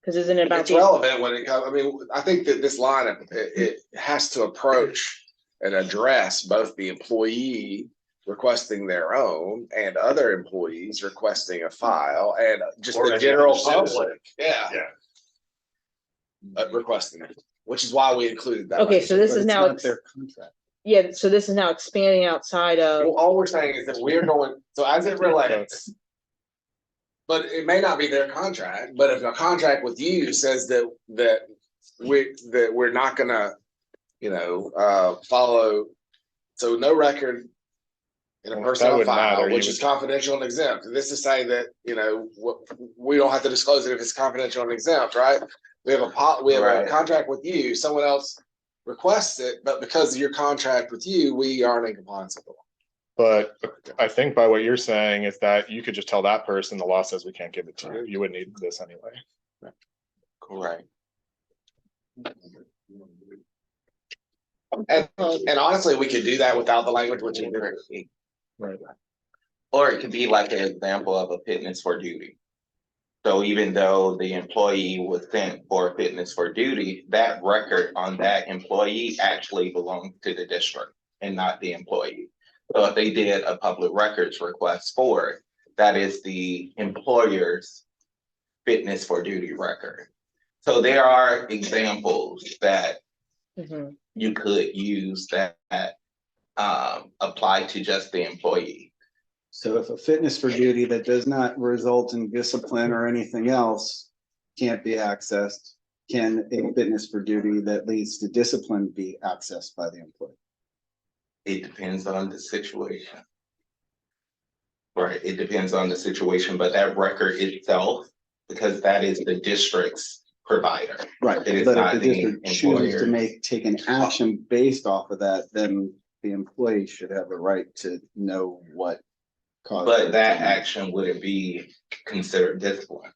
because isn't it about
It's
the,
relevant when it comes, I mean, I think that this line, it has to approach and address both the employee requesting their own and other employees requesting a file and just
Or
the
any
general
other citizen.
public. Yeah.
Yeah.
Requesting it, which is why we included that.
okay, so this
But
is
it's
now,
not their contract.
yeah, so this is now expanding outside of,
Well, all we're saying is that we're going, so as it relates. But it may not be their contract, but if a contract with you says that we're not gonna, follow. So no record in a
Well, that
personnel
wouldn't
file,
matter.
which
You
is confidential and exempt. This is saying that, we don't have to disclose it if it's confidential and exempt, right? We have a
Right.
contract with you, someone else requests it, but because of your contract with you, we aren't in compliance with the law.
But I think by what you're saying is that you could just tell that person the law says we can't give it to you. You wouldn't need this anyway.
Correct. And honestly, we could do that without the language, which is very key.
Right.
Or it could be like an example of a fitness for duty. So even though the employee was sent for fitness for duty, that record on that employee actually belongs to the district and not the employee. So if they did a public records request for it, that is the employer's fitness for duty record. So there are examples that
Mhm.
you could use that apply to just the employee.
So if a fitness for duty that does not result in discipline or anything else can't be accessed, can a fitness for duty that leads to discipline be accessed by the employee?
It depends on the situation. Right, it depends on the situation, but that record itself, because that is the district's provider.
Right,
It is
but
not
if the
the
district chooses to
employer.
take an action based off of that, then the employee should have a right to know what caused.
But
it
that
to-
action wouldn't be considered discipline.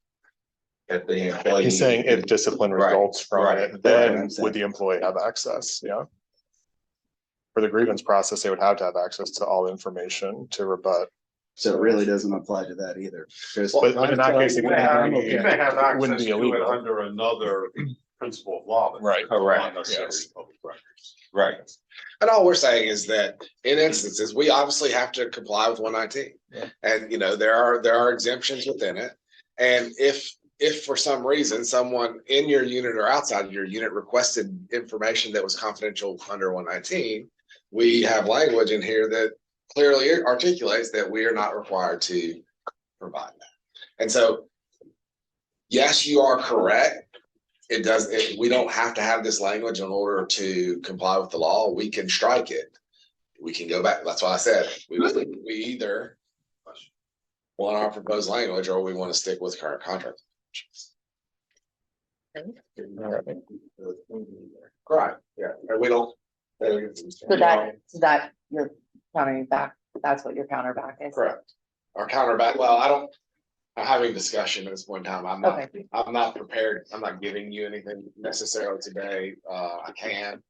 If the employee.
He's saying if discipline
Right,
results from
right,
it,
right,
then
I'm saying.
would the employee have access? Yeah. For the grievance process, they would have to have access to all information to rebut.
So it really doesn't apply to that either. 'Cause-
But in that case, it
You may have,
wouldn't be-
you may have
it wouldn't
access
be
to it
illegal.
under another principle of law. but
Right.
not
Correct,
necessarily
yes.
public records.
Right,
And all we're saying is that in instances, we obviously have to comply with 119.
Yeah.
And, there are exemptions within it. And if for some reason someone in your unit or outside of your unit requested information that was confidential under 119, we have language in here that clearly articulates that we are not required to provide that. And so, yes, you are correct. We don't have to have this language in order to comply with the law. We can strike it. We can go back. That's why I said we either want our proposed language or we want to stick with current contract. Right, yeah, and we don't.
So that you're countering back, that's what your counter back is.
Correct. Our counterback, well, I'm having discussion at this point in time.
Okay.
I'm not prepared. I'm not giving you anything necessarily today. I can.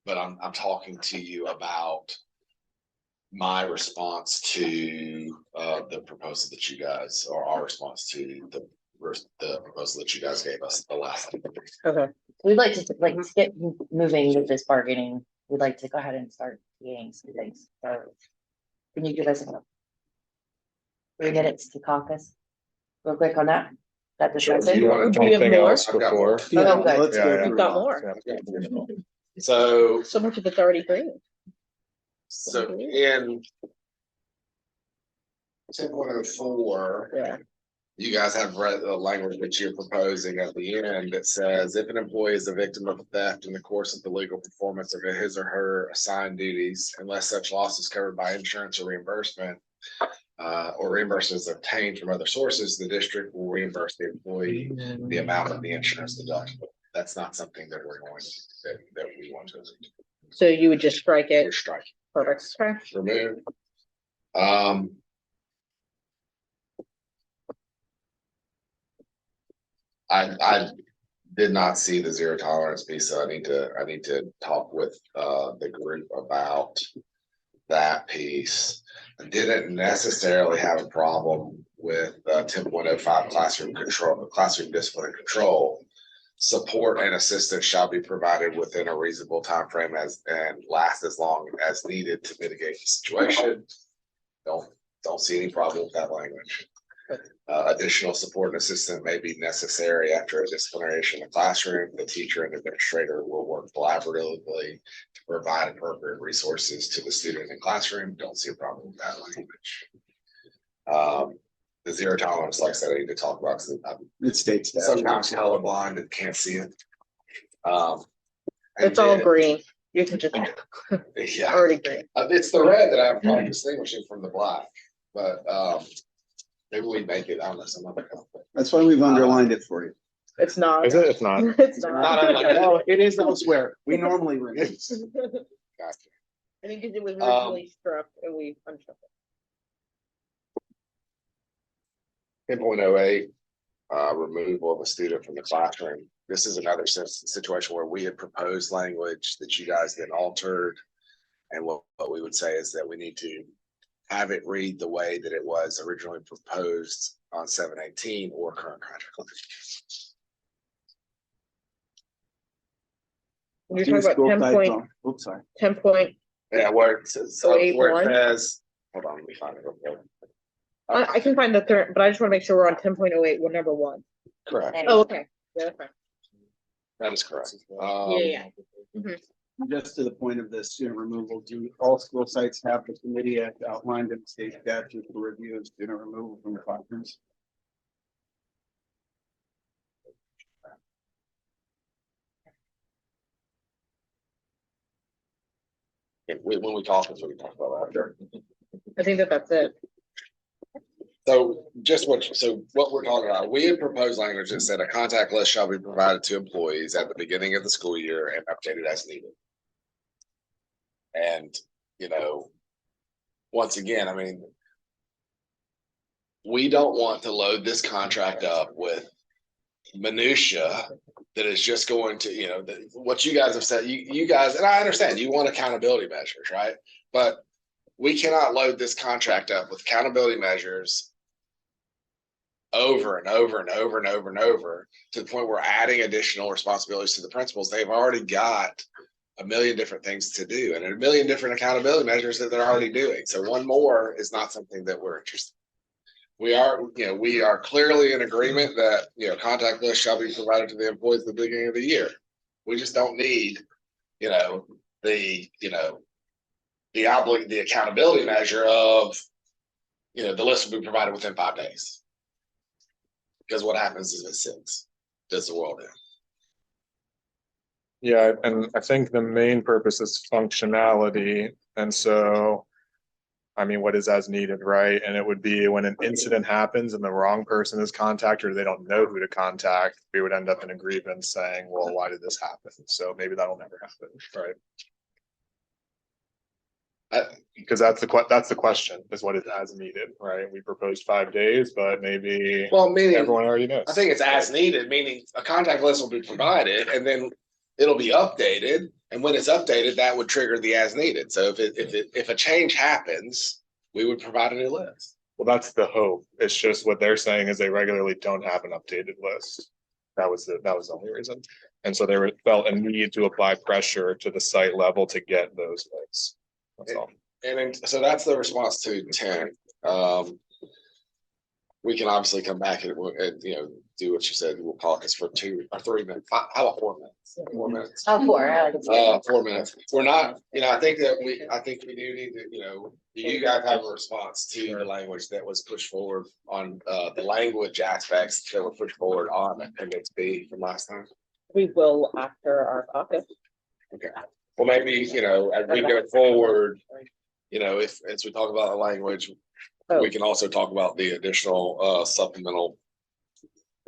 But I'm talking to you about my response to the proposal that you guys, or our response to the proposal that you guys gave us the last time.
Okay.
We'd like to get moving with this bargaining. We'd like to go ahead and start getting some things. So can you give us 3 minutes to caucus? Real quick on that. That
Sure.
discussion.
You want
Do we have
Anything
more?
else
I've got
before?
more.
Oh, good.
let's go
Yeah, yeah.
through
We've got
them all.
more.
Yeah.
So
Much of it's already green.
in 10.04,
Yeah.
you guys have read the language that you're proposing at the end that says if an employee is a victim of theft in the course of the legal performance of his or her assigned duties, unless such loss is covered by insurance or reimbursement, or reimbursement is obtained from other sources, the district will reimburse the employee the amount of the insurance deductible. That's not something that we're going to, that we want to.
So you would just strike
We're
it.
striking,
Perfect. Okay.
remove. I did not see the zero tolerance piece, so I need to talk with the group about that piece. I didn't necessarily have a problem with 10.05 classroom control, classroom discipline and control. Support and assistance shall be provided within a reasonable time frame and last as long as needed to mitigate the situation. Don't see any problem with that language. Additional support and assistance may be necessary after a disciplinary in the classroom. The teacher and administrator will work collaboratively to provide appropriate resources to the student in the classroom. Don't see a problem with that language. The zero tolerance, like I said, I need to talk about because I'm
It states that.
sometimes colorblind and can't see it. And
It's all
then-
green. You can just
Yeah,
already green.
it's the red that I'm probably distinguishing from the black, but maybe we make it, I don't know, some other color.
That's why we've underlined it for you.
It's not.
Is it? It's not.
It's
Not
not.
unlike-
No, it is elsewhere. We normally remove.
Gotcha.
I think it was originally struck and we unstruck it.
10.08, removal of a student from the classroom. This is another situation where we had proposed language that you guys then altered. And what we would say is that we need to have it read the way that it was originally proposed on 7/18 or current contract.
When you're talking about 10.10
Oops, sorry.
Yeah, where it says,
Oh, 8.1?
Hold on, let me find it. real quick.
I can find the current, but I just want to make sure we're on 10.08, we're number 1.
Correct,
Oh, okay. Yeah, that's fine.
that is correct.
Yeah.
Just to the point of the student removal, do all school sites have the committee as outlined in the state statute for review of student removal from the classrooms?
When we talk, that's what we talk about after.
I think that's it.
So what we're talking about, we had proposed language that said a contact list shall be provided to employees at the beginning of the school year and updated as needed. And, once again, I mean, we don't want to load this contract up with minutia that is just going to, what you guys have said, you guys, and I understand you want accountability measures, right? But we cannot load this contract up with accountability measures over and over and over and over and over to the point where we're adding additional responsibilities to the principals. They've already got a million different things to do and a million different accountability measures that they're already doing. So one more is not something that we're interested in. We are clearly in agreement that, contact lists shall be provided to the employees at the beginning of the year. We just don't need, the accountability measure of, the list will be provided within 5 days. Because what happens is it sits, does the world in.
Yeah, and I think the main purpose is functionality, and so. I mean, what is as needed, right? And it would be when an incident happens and the wrong person is contacted or they don't know who to contact, we would end up in a grievance saying, well, why did this happen? So maybe that'll never happen, right? Because that's the question, is what is as needed, right? We proposed 5 days, but maybe
meaning
everyone already knows.
I think it's as needed, meaning a contact list will be provided and then it'll be updated. And when it's updated, that would trigger the as needed. So if a change happens, we would provide a new list.
Well, that's the hope. It's just what they're saying is they regularly don't have an updated list. That was the only reason. And so they felt a need to apply pressure to the site level to get those lists. That's all.
And then, so that's the response to 10. We can obviously come back and do what you said. We'll talk this for 2 or 3 minutes. How about 4 minutes? 4 minutes.
Oh, 4. I like it.
4 minutes. We're not, I think we do need to, do you guys have a response to the language that was pushed forward on the language aspects that were pushed forward on Appendix B from last time?
We will after our caucus.
Okay. Well, maybe, as we go forward, if as we talk about the language, we can also talk about the additional supplemental.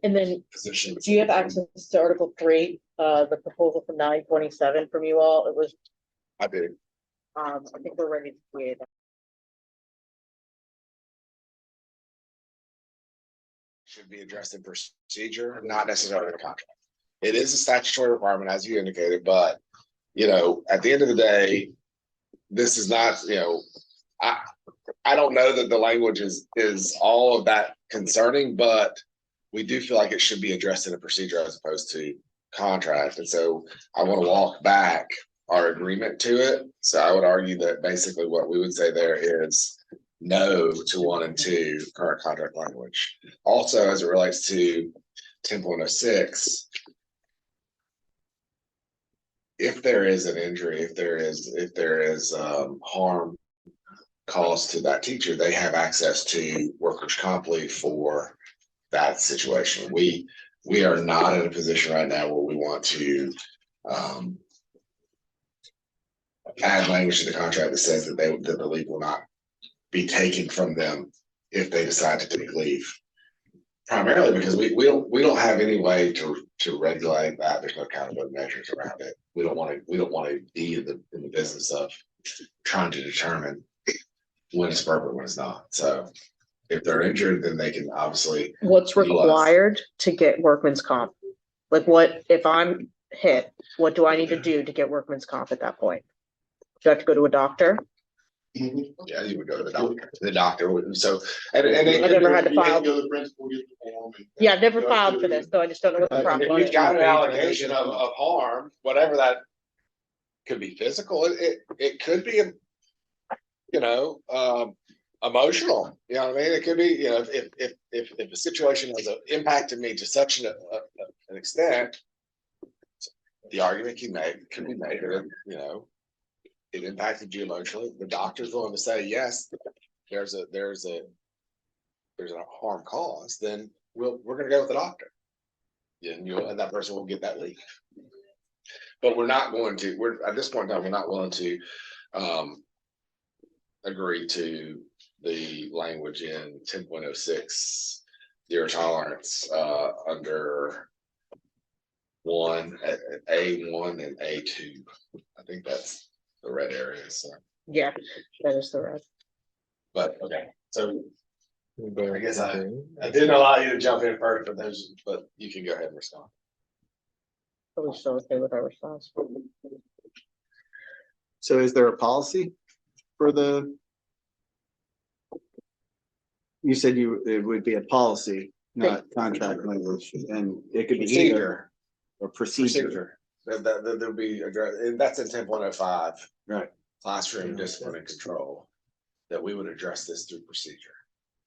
And then,
positions.
do you have access to Article 3, the proposal for 927 from you all? It was,
I do.
I think we're ready to create that.
Should be addressed in procedure, not necessarily in the contract. It is a statutory requirement, as you indicated, but at the end of the day, this is not, I don't know that the language is all of that concerning, but we do feel like it should be addressed in a procedure as opposed to contract. And so I want to walk back our agreement to it. So I would argue that basically what we would say there is no to 1 and 2 current contract language. Also, as it relates to 10.06, if there is an injury, if there is harm caused to that teacher, they have access to workers' comp leave for that situation. We are not in a position right now where we want to add language to the contract that says that the leave will not be taken from them if they decide to take leave. Primarily because we don't have any way to regulate that. There's no accountability measures around it. We don't want to be in the business of trying to determine when it's appropriate, when it's not. So if they're injured, then they can obviously.
What's required to get workman's comp? Like, what if I'm hit? What do I need to do to get workman's comp at that point? Do I have to go to a doctor?
Yeah, you would go to the doctor. So, and
I never had to file.
The principal get the form and-
Yeah, I've never filed for this, so I just don't know what the process
if you've got an allegation of harm, whatever that could be physical, it could be, emotional. You know what I mean? It could be, if a situation has impacted me to such an extent, the argument could be made that, it impacted you emotionally. The doctor's willing to say, yes, there's a harm caused, then we're gonna go with the doctor. And that person will get that leave. But we're at this point in time, we're not willing to agree to the language in 10.06 zero tolerance under A1 and A2. I think that's the red area. So
Yeah, that is the red.
but okay, so I guess I didn't allow you to jump in first for those, but you can go ahead and respond.
Are we still okay with our response?
So is there a policy for the? You said it would be a policy, not contract language, and it could be either. Or procedure.
There'll be, and that's in 10.05.
Right.
Classroom discipline and control, that we would address this through procedure.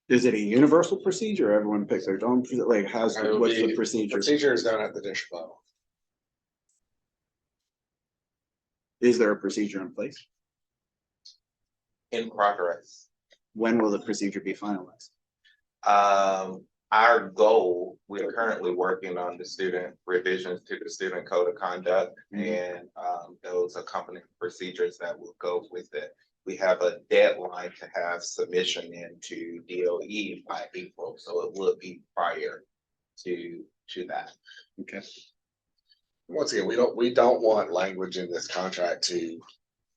Is it a universal procedure? Everyone picks their own, like, what's the procedure?
Procedure is done at the district level.
Is there a procedure in place?
In progress.
When will the procedure be finalized?
Our goal, we are currently working on the student revisions to the student code of conduct and those accompanying procedures that will go with it. We have a deadline to have submission into DOE by April, so it will be prior to that.
Okay.
Once again, we don't want language in this contract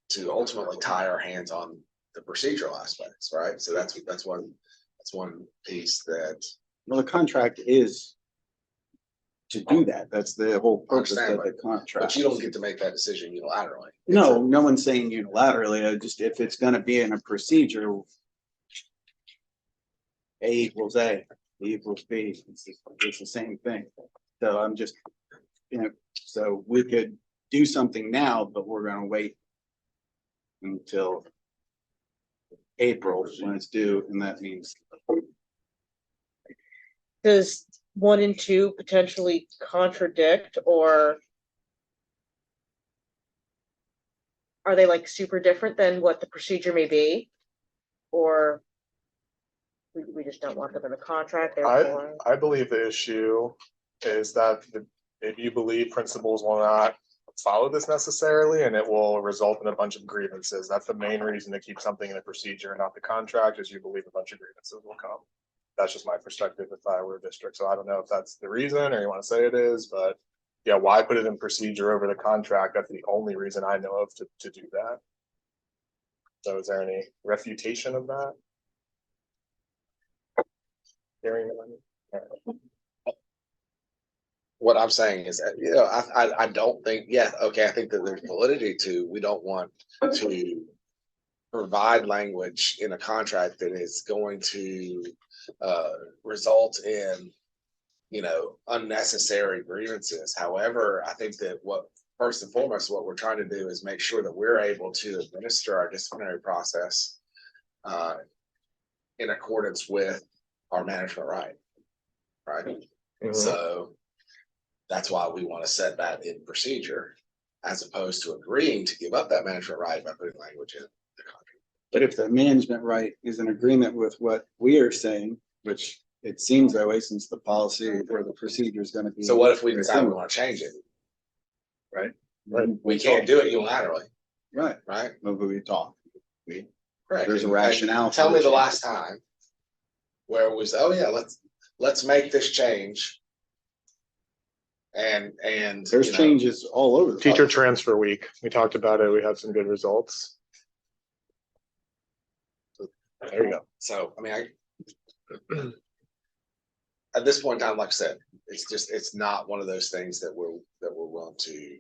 to ultimately tie our hands on the procedural aspects, right? So that's one piece that.
Well, the contract is to do that. That's the whole purpose of the contract.
But you don't get to make that decision unilaterally.
No, no one's saying unilaterally. Just if it's going to be in a procedure, A equals A, B equals B. It's the same thing. So I'm just, so we could do something now, but we're going to wait until April when it's due, and that means.
Does 1 and 2 potentially contradict, or are they like super different than what the procedure may be? Or we just don't want them in the contract, therefore.
I believe the issue is that if you believe principals will not follow this necessarily, and it will result in a bunch of grievances. That's the main reason to keep something in a procedure, not the contract, is you believe a bunch of grievances will come. That's just my perspective if I were a district. So I don't know if that's the reason or you want to say it is, but yeah, why put it in procedure over the contract? That's the only reason I know of to do that. So is there any refutation of that?
What I'm saying is that, I don't think, I think that there's validity to, we don't want to provide language in a contract that is going to result in, unnecessary grievances. However, I think that first and foremost, what we're trying to do is make sure that we're able to administer our disciplinary process in accordance with our management right. Mm-hmm. So that's why we want to set that in procedure, as opposed to agreeing to give up that management right by putting language in the contract.
But if the management right is in agreement with what we are saying, which it seems that way since the policy or the procedure is going to be.
So what if we decide we want to change it?
Right.
We can't do it unilaterally.
Right.
Right.
But we talk.
Correct.
There's a rationale.
Tell me the last time where it was, let's make this change. And
there's changes all over the
teacher transfer week. We talked about it. We had some good results.
There you go. So, at this point in time, like I said, it's not one of those things that we're willing to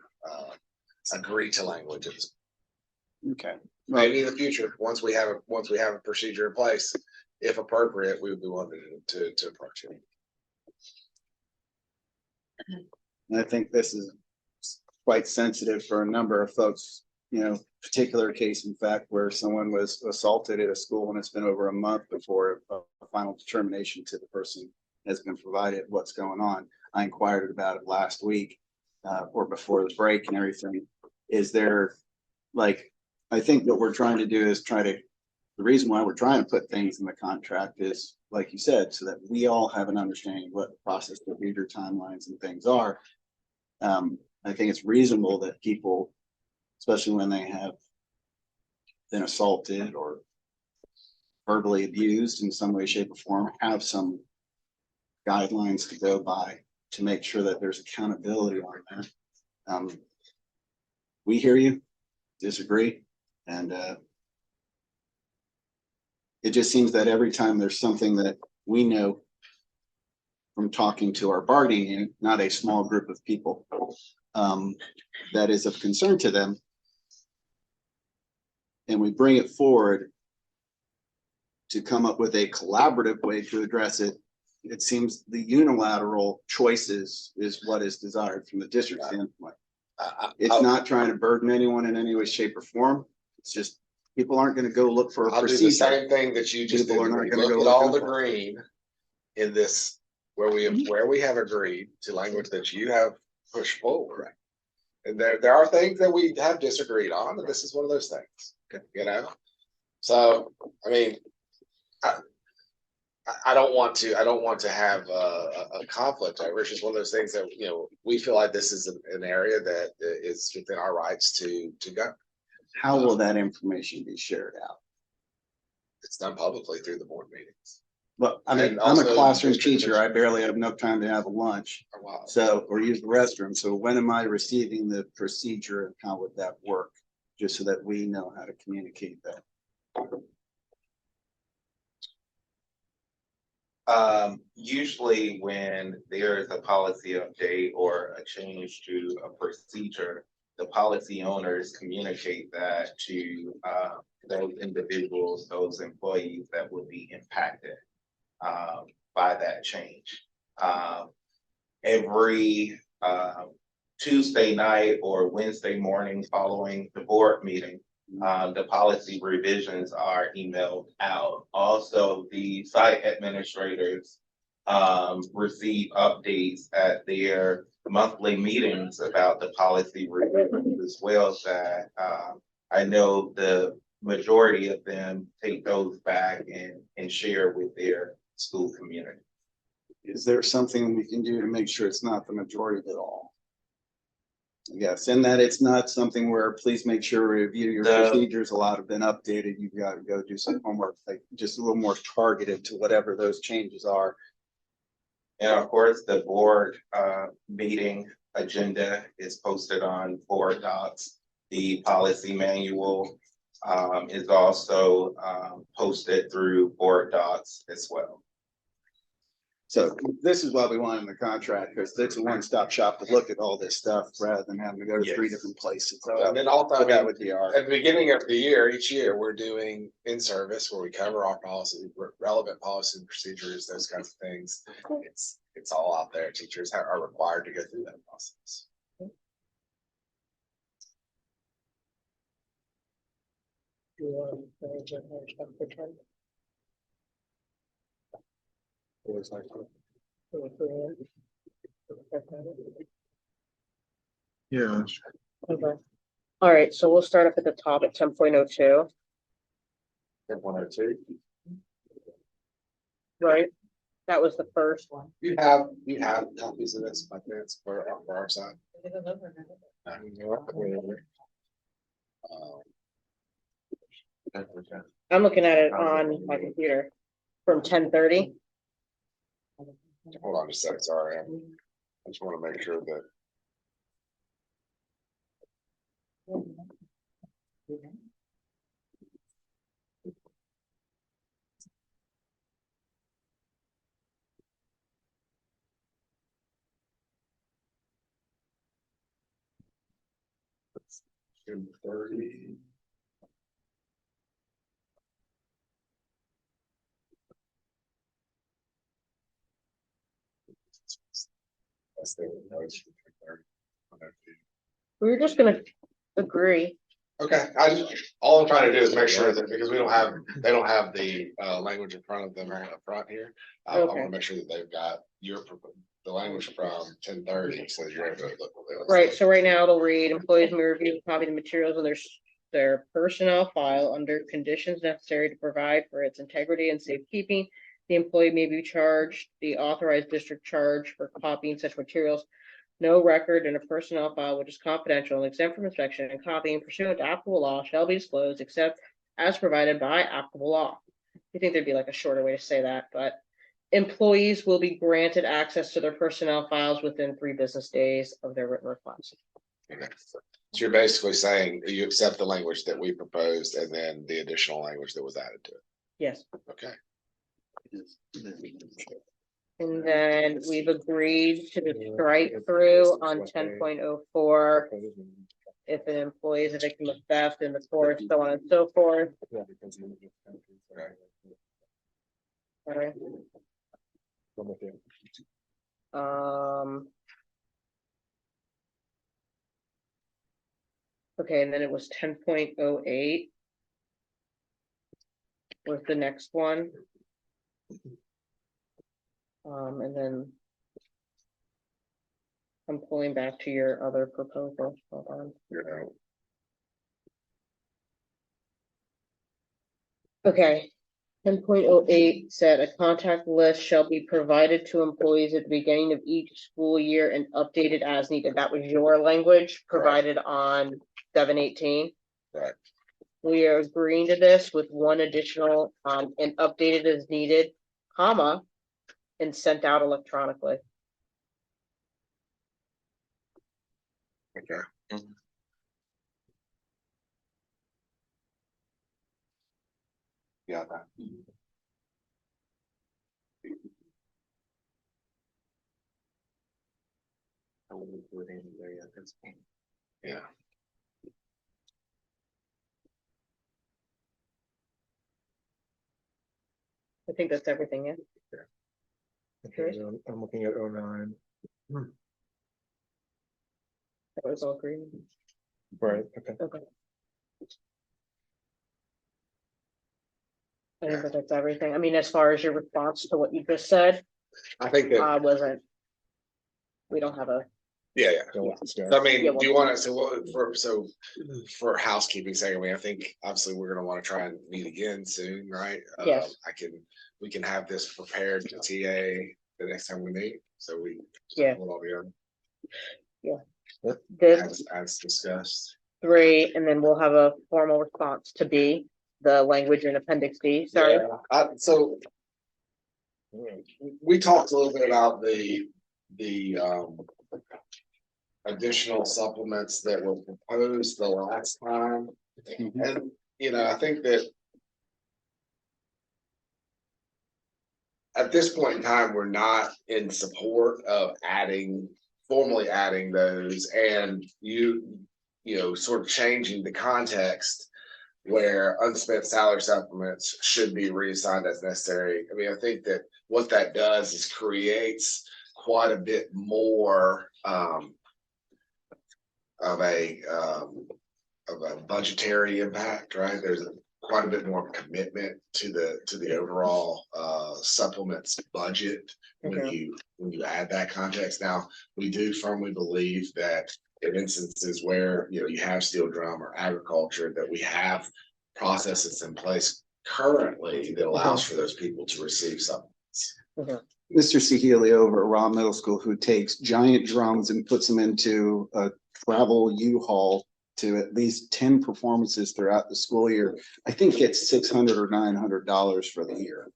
agree to language.
Okay.
Maybe in the future, once we have a procedure in place, if appropriate, we would be willing to approach it.
And I think this is quite sensitive for a number of folks, particular case, in fact, where someone was assaulted at a school and it's been over a month before a final determination to the person has been provided what's going on. I inquired about it last week or before the break and everything. Is there, I think what we're trying to do is the reason why we're trying to put things in the contract is, like you said, so that we all have an understanding of what the process, procedure, timelines and things are. I think it's reasonable that people, especially when they have been assaulted or verbally abused in some way, shape, or form, have some guidelines to go by to make sure that there's accountability on that. We hear you, disagree, and it just seems that every time there's something that we know from talking to our bargaining unit, not a small group of people, that is of concern to them, and we bring it forward to come up with a collaborative way to address it, it seems the unilateral choices is what is desired from the district standpoint. It's not trying to burden anyone in any way, shape, or form. It's just, people aren't gonna go look for a
I'll do the
procedure.
same thing that you just did.
People are not gonna
Look
go
at all
looking
the
for it.
green in this, where we have agreed to language that you have pushed forward. And there are things that we have disagreed on, and this is one of those things, you know? So, I mean, I don't want to have a conflict over. It's just one of those things that, you know, we feel like this is an area that is within our rights to go.
How will that information be shared out?
It's done publicly through the board meetings.
Well, I mean,
And
I'm a
also
classroom
district
teacher. I barely have enough time to have a lunch.
Oh, wow.
So, or use the restroom. So when am I receiving the procedure and how would that work? Just so that we know how to communicate that.
Usually when there is a policy update or a change to a procedure, the policy owners communicate that to those individuals, those employees that will be impacted by that change. Every Tuesday night or Wednesday morning following the board meeting, the policy revisions are emailed out. Also, the site administrators receive updates at their monthly meetings about the policy revisions as well, that I know the majority of them take those back and share with their school community.
Is there something we can do to make sure it's not the majority of it all? Yes, and that it's not something where please make sure review your procedures. A lot have been updated. You've got to go do some homework, like just a little more targeted to whatever those changes are.
And of course, the board meeting agenda is posted on board docs. The policy manual is also posted through board docs as well.
So this is what we want in the contract, because it's a one-stop shop to look at all this stuff rather than having to go to 3 different places. So
And then also, I
that
mean,
would be our.
at the beginning of the year, each year, we're doing in-service where we cover our policy, relevant policy and procedures, those kinds of things. It's all out there. Teachers are required to go through that process.
Yeah.
Okay. All right, so we'll start up at the top at 10.02,
102.
right? That was the first one.
You have copies of this, my friends, for our side.
I'm looking at it on my computer from 10:30.
Hold on just a second, sorry. I just want to make sure that. June 30. That's the notes.
We were just gonna agree.
Okay, all I'm trying to do is make sure that, because they don't have the language in front of them right up front here. I
Okay.
want to make sure that they've got the language from 10:30, so you're able to look.
Right, so right now it'll read, employees may review and copy the materials in their personnel file under conditions necessary to provide for its integrity and safekeeping. The employee may be charged the authorized district charge for copying such materials. No record in a personnel file which is confidential and exempt from inspection and copying pursuant to applicable law shall be disclosed except as provided by applicable law. You think there'd be like a shorter way to say that, but employees will be granted access to their personnel files within 3 business days of their written request.
Okay. So you're basically saying you accept the language that we proposed and then the additional language that was added to it.
Yes.
Okay.
And then we've agreed to the strike through on 10.04. If an employee is a victim of theft in the course, so on and so forth. Alright. Okay, and then it was 10.08. Was the next one. And then. I'm pulling back to your other proposal. Hold on. Okay. 10.08 said a contact list shall be provided to employees at the beginning of each school year and updated as needed. That was your language provided on 7/18.
Right.
We are agreeing to this with one additional, and updated as needed, comma, and sent out electronically.
Okay. Yeah. That. Yeah.
I think that's everything, yeah.
Okay, I'm looking at 09.
That was all green.
Right, okay.
Okay. I think that that's everything. I mean, as far as your response to what you just said,
I think that.
I wasn't. We don't have a.
Yeah.
Yeah.
I mean,
Yeah,
do you want to, for housekeeping sake, I mean, I think obviously we're gonna want to try and meet again soon, right?
Yes.
We can have this prepared to TA the next time we meet, so we.
Yeah.
We'll all be on.
This
As discussed.
3, and then we'll have a formal response to B, the language in appendix B, sorry.
Yeah, so. We talked a little bit about the additional supplements that were proposed the last time. And, I think that at this point in time, we're not in support of formally adding those, and sort of changing the context where unspent salary supplements should be reassigned as necessary. I mean, I think that what that does is creates quite a bit more of a budgetary impact, right? There's quite a bit more commitment to the overall supplements budget when you add that context. Now, we do firmly believe that in instances where you have steel drum or agriculture, that we have processes in place currently that allows for those people to receive supplements.
Mr. Sihili over at Raw Middle School, who takes giant drums and puts them into a travel U-Haul to at least 10 performances throughout the school year, I think gets $600 or $900 for the year.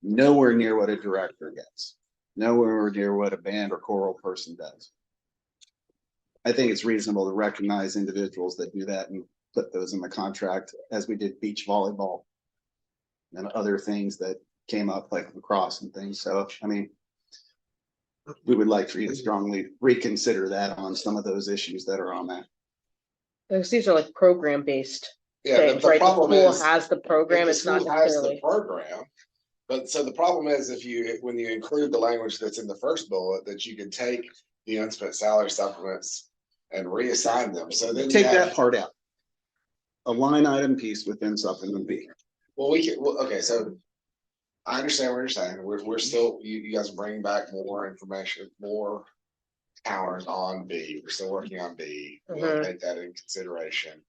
Nowhere near what a director gets. Nowhere near what a band or choral person does. I think it's reasonable to recognize individuals that do that and put those in the contract, as we did beach volleyball and other things that came up like lacrosse and things. So, I mean, we would like for you to strongly reconsider that on some of those issues that are on that.
These are like program based
Yeah,
things,
the
right? The
problem
school
is
has the program,
the
it's not
school has the
necessarily.
program. But so the problem is when you include the language that's in the first bullet, that you can take the unspent salary supplements and reassign them. So then
Take that part out. A line item piece within supplement B.
Well, okay, so I understand what you're saying. We're still, you guys are bringing back more information, more counters on B. We're still working on B. We'll take that in consideration.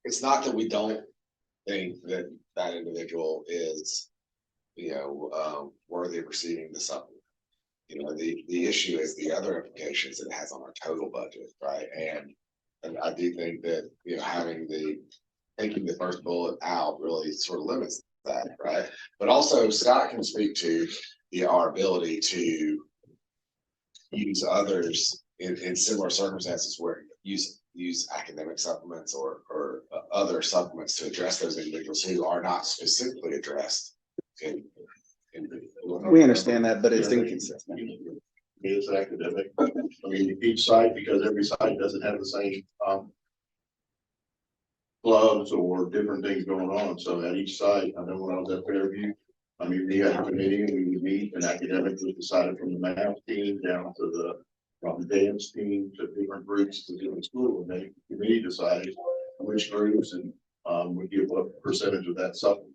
It's not that we don't think that individual is, worthy of receiving the supplement. The issue is the other implications it has on our total budget, right? And I do think that, taking the first bullet out really sort of limits that, right? But also Scott can speak to our ability to use others in similar circumstances where use academic supplements or other supplements to address those individuals who are not specifically addressed in.
We understand that, but it's inconsistent.
It's academic. I mean, each site, because every site doesn't have the same, clubs or different things going on. So at each site, I know when I was at Fairview, I mean, we had a committee and we would meet and academically decided from the math team down to from the dance team to different groups to different school. And they, the committee decided which groups and, would give what percentage of that supplement.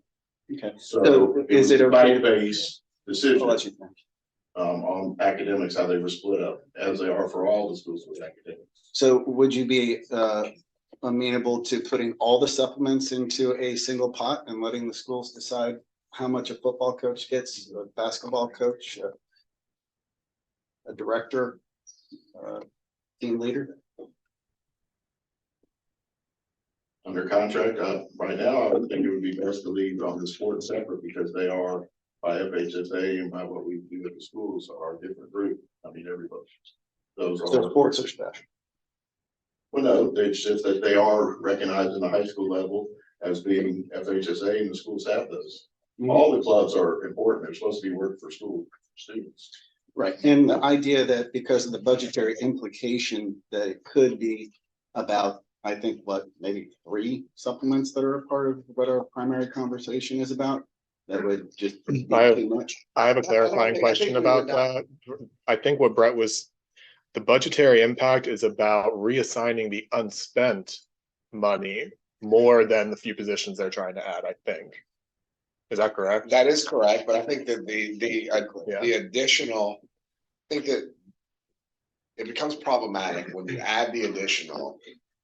Okay.
So
is it okay?
Site-based
I'll
decision,
let you finish.
on academics, how they were split up, as they are for all the schools with academics.
So would you be amenable to putting all the supplements into a single pot and letting the schools decide how much a football coach gets, a basketball coach, a director, team leader?
Under contract, right now, I would think it would be best to leave on the sport separate because they are by FHSA and by what we do at the schools are a different group. I mean, everybody. Those
So
are.
sports are special.
Well, no, it's just that they are recognized in the high school level as being FHSA and the school staff does. All the clubs are important. They're supposed to be working for school students.
Right, and the idea that because of the budgetary implication that it could be about, I think, what, maybe 3 supplements that are a part of what our primary conversation is about, that would just be too much.
I have a clarifying question about that. I think what Brett was, the budgetary impact is about reassigning the unspent money more than the few positions they're trying to add, I think. Is that correct?
That is correct, but I think that
Yeah.
the additional, I think that it becomes problematic when you add the additional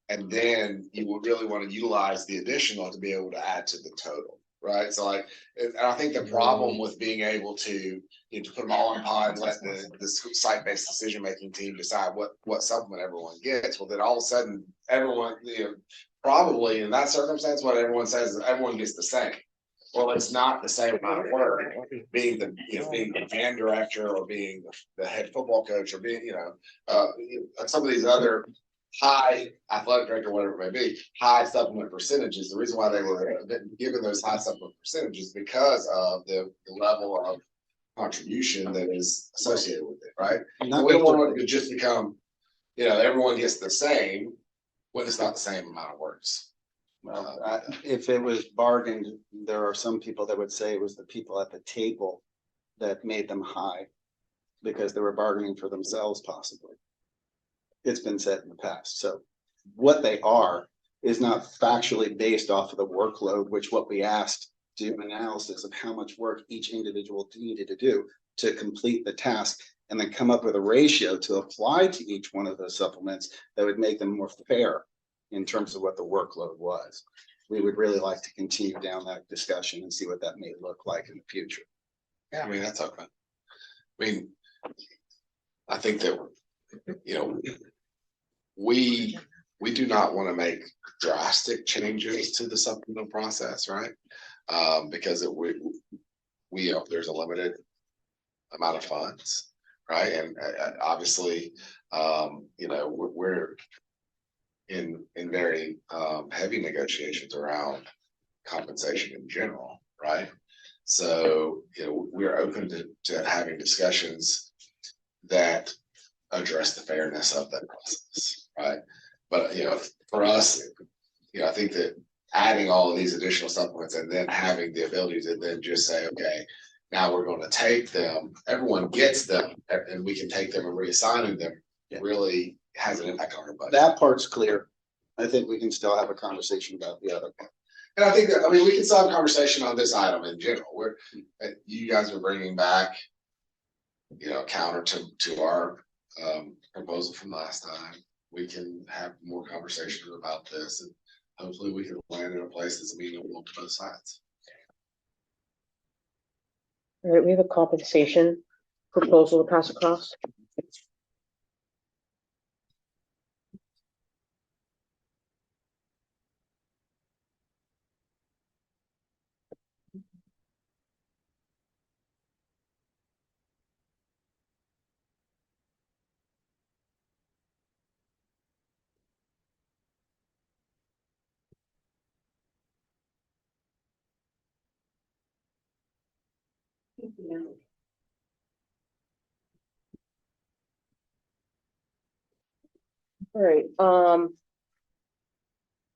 and then you will really want to utilize the additional to be able to add to the total, right? So like, and I think the problem with being able to, you know, to put them all in pod and let the site-based decision-making team decide what supplement everyone gets, well, then all of a sudden, everyone, you know, probably in that circumstance, what everyone says is everyone gets the same. Well, it's not the same amount of work, being the, you know, being the band director or being the head football coach or being, you know, some of these other high athletic director, whatever it may be, high supplement percentages. The reason why they were given those high supplement percentages because of the level of contribution that is associated with it, right? So we don't want it to just become, you know, everyone gets the same when it's not the same amount of works.
Well, if it was bargained, there are some people that would say it was the people at the table that made them high because they were bargaining for themselves possibly. It's been said in the past. So what they are is not factually based off of the workload, which what we asked to do an analysis of how much work each individual needed to do to complete the task and then come up with a ratio to apply to each one of those supplements that would make them more fair in terms of what the workload was. We would really like to continue down that discussion and see what that may look like in the future.
Yeah, I mean, that's okay. I mean, I think that, you know, we do not want to make drastic changes to the supplement process, right? Because there's a limited amount of funds, right? And obviously, you know, we're in very heavy negotiations around compensation in general, right? So, you know, we're open to having discussions that address the fairness of that process, right? But, you know, for us, you know, I think that adding all of these additional supplements and then having the ability to then just say, okay, now we're going to take them, everyone gets them, and we can take them and reassigning them really has an impact on our budget.
That part's clear. I think we can still have a conversation about the other part.
And I think that, I mean, we can still have a conversation on this item in general, where you guys are bringing back, you know, counter to our proposal from last time. We can have more conversations about this and hopefully we can land in a place that's amenable to both sides.
All right, we have a compensation proposal to pass across. All right,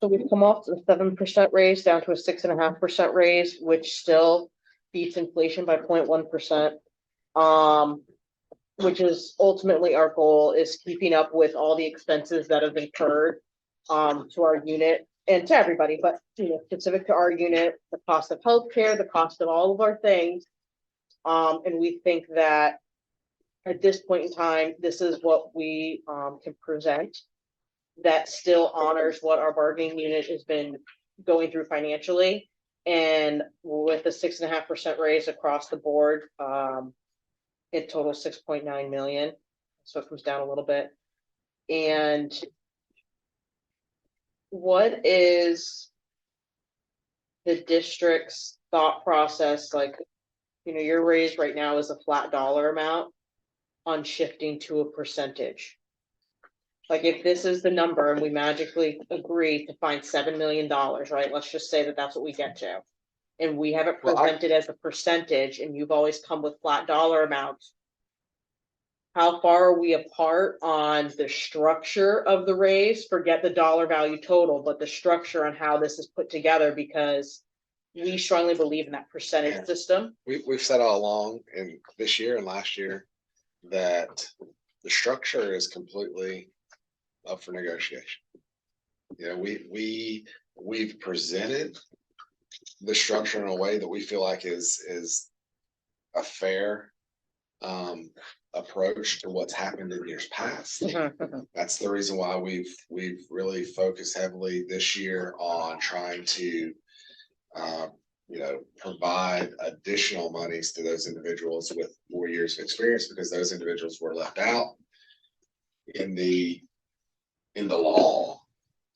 so we've come off the 7% raise down to a 6.5% raise, which still beats inflation by 0.1%. Which is ultimately our goal, is keeping up with all the expenses that have incurred to our unit and to everybody, but specific to our unit, the cost of healthcare, the cost of all of our things. And we think that at this point in time, this is what we can present that still honors what our bargaining unit has been going through financially. And with the 6.5% raise across the board, it totals 6.9 million. So it comes down a little bit. And what is the district's thought process? Like, your raise right now is a flat dollar amount on shifting to a percentage. Like, if this is the number and we magically agree to find $7 million, right? Let's just say that that's what we get to. And we have it
Well,
presented as a percentage, and you've always come with flat dollar amounts. How far are we apart on the structure of the raise? Forget the dollar value total, but the structure on how this is put together, because we strongly believe in that percentage system.
We've said all along, in this year and last year, that the structure is completely up for negotiation. We've presented the structure in a way that we feel like is a fair approach to what's happened in years past. That's the reason why we've really focused heavily this year on trying to provide additional monies to those individuals with 4 years of experience, because those individuals were left out in the law,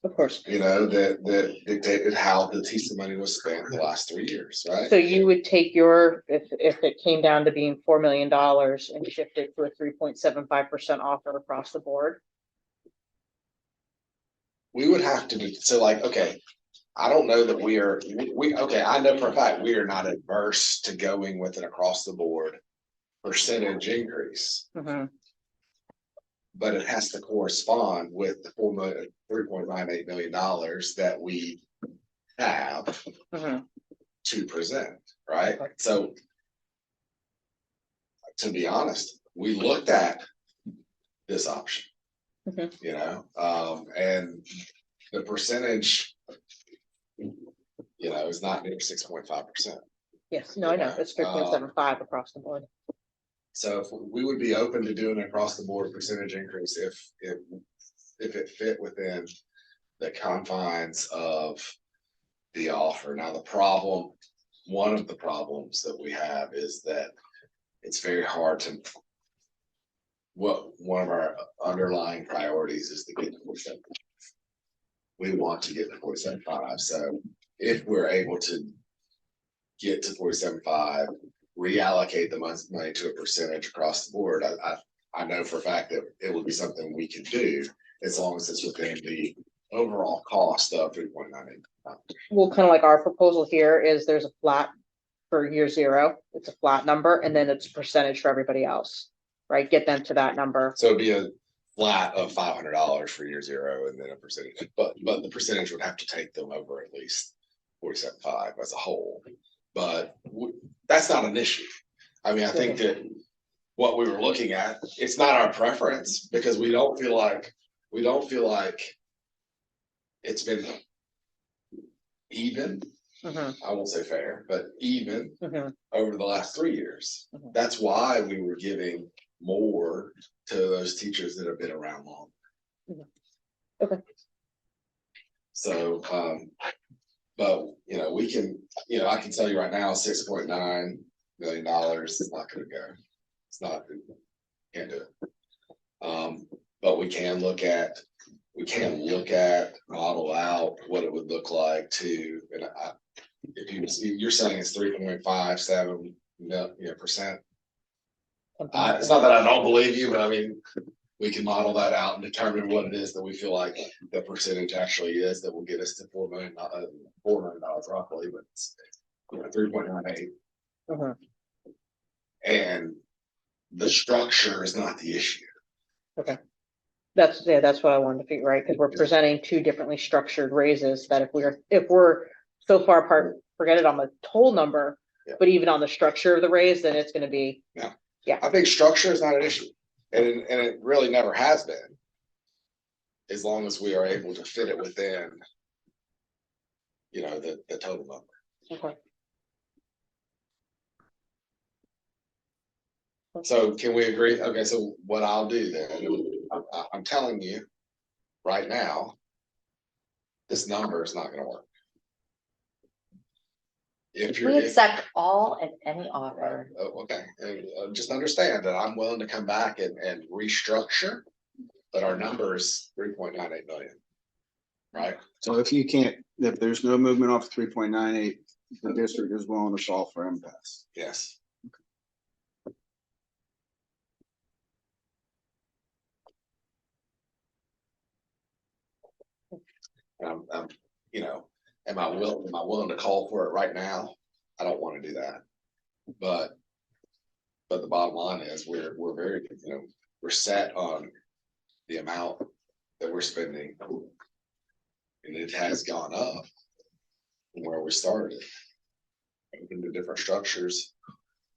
Of course.
that dictated how the TISA money was spent the last 3 years, right?
So you would take if it came down to being $4 million and shift it to a 3.75% offer across the board?
We would have to do, so like, okay, I don't know that I know for a fact we are not adverse to going with an across the board percentage increase. But it has to correspond with the $3.98 million that we have to present, right? So to be honest, we looked at this option, and the percentage, is not near 6.5%.
Yes, no, I know, it's 3.75 across the board.
So if we would be open to doing an across the board percentage increase if it fit within the confines of the offer. Now, one of the problems that we have is that it's very hard to, one of our underlying priorities is to get to 47. We want to get to 47.5. So if we're able to get to 47.5, reallocate the money to a percentage across the board, I know for a fact that it will be something we can do, as long as it's within the overall cost of 3.98.
Well, kind of like our proposal here is there's a flat for year 0. It's a flat number, and then it's a percentage for everybody else, right? Get them to that number.
So it'd be a flat of $500 for year 0, and then a percentage, but the percentage would have to take them over at least 47.5 as a whole. But that's not an issue. I mean, I think that what we were looking at, it's not our preference, because we don't feel like it's been even. I won't say fair, but even over the last 3 years. That's why we were giving more to those teachers that have been around long.
Okay.
So, but we can, I can tell you right now, $6.9 million is not going to go. It's not, can't do it. But we can look at, model out what it would look like to, and if you're saying it's 3.57%. It's not that I don't believe you, but I mean, we can model that out and determine what it is that we feel like the percentage actually is that will get us to $4 million roughly, but it's 3.98. And the structure is not the issue.
That's what I wanted to figure, right? Because we're presenting two differently structured raises that if we're so far apart, forget it on the total number.
Yeah.
But even on the structure of the raise, then it's gonna be,
I think structure is not an issue, and it really never has been. As long as we are able to fit it within, the total number.
okay.
So can we agree? Okay, so what I'll do then, I'm telling you right now, this number is not gonna work. If you're,
We accept all and any offer.
okay, just understand that I'm willing to come back and restructure, but our number is 3.98 million. Right?
So if there's no movement off 3.98, the district is willing to solve for impasse.
Yes. Am I willing to call for it right now? I don't want to do that. But the bottom line is we're very, we're set on the amount that we're spending. And it has gone up from where we started. We can do different structures,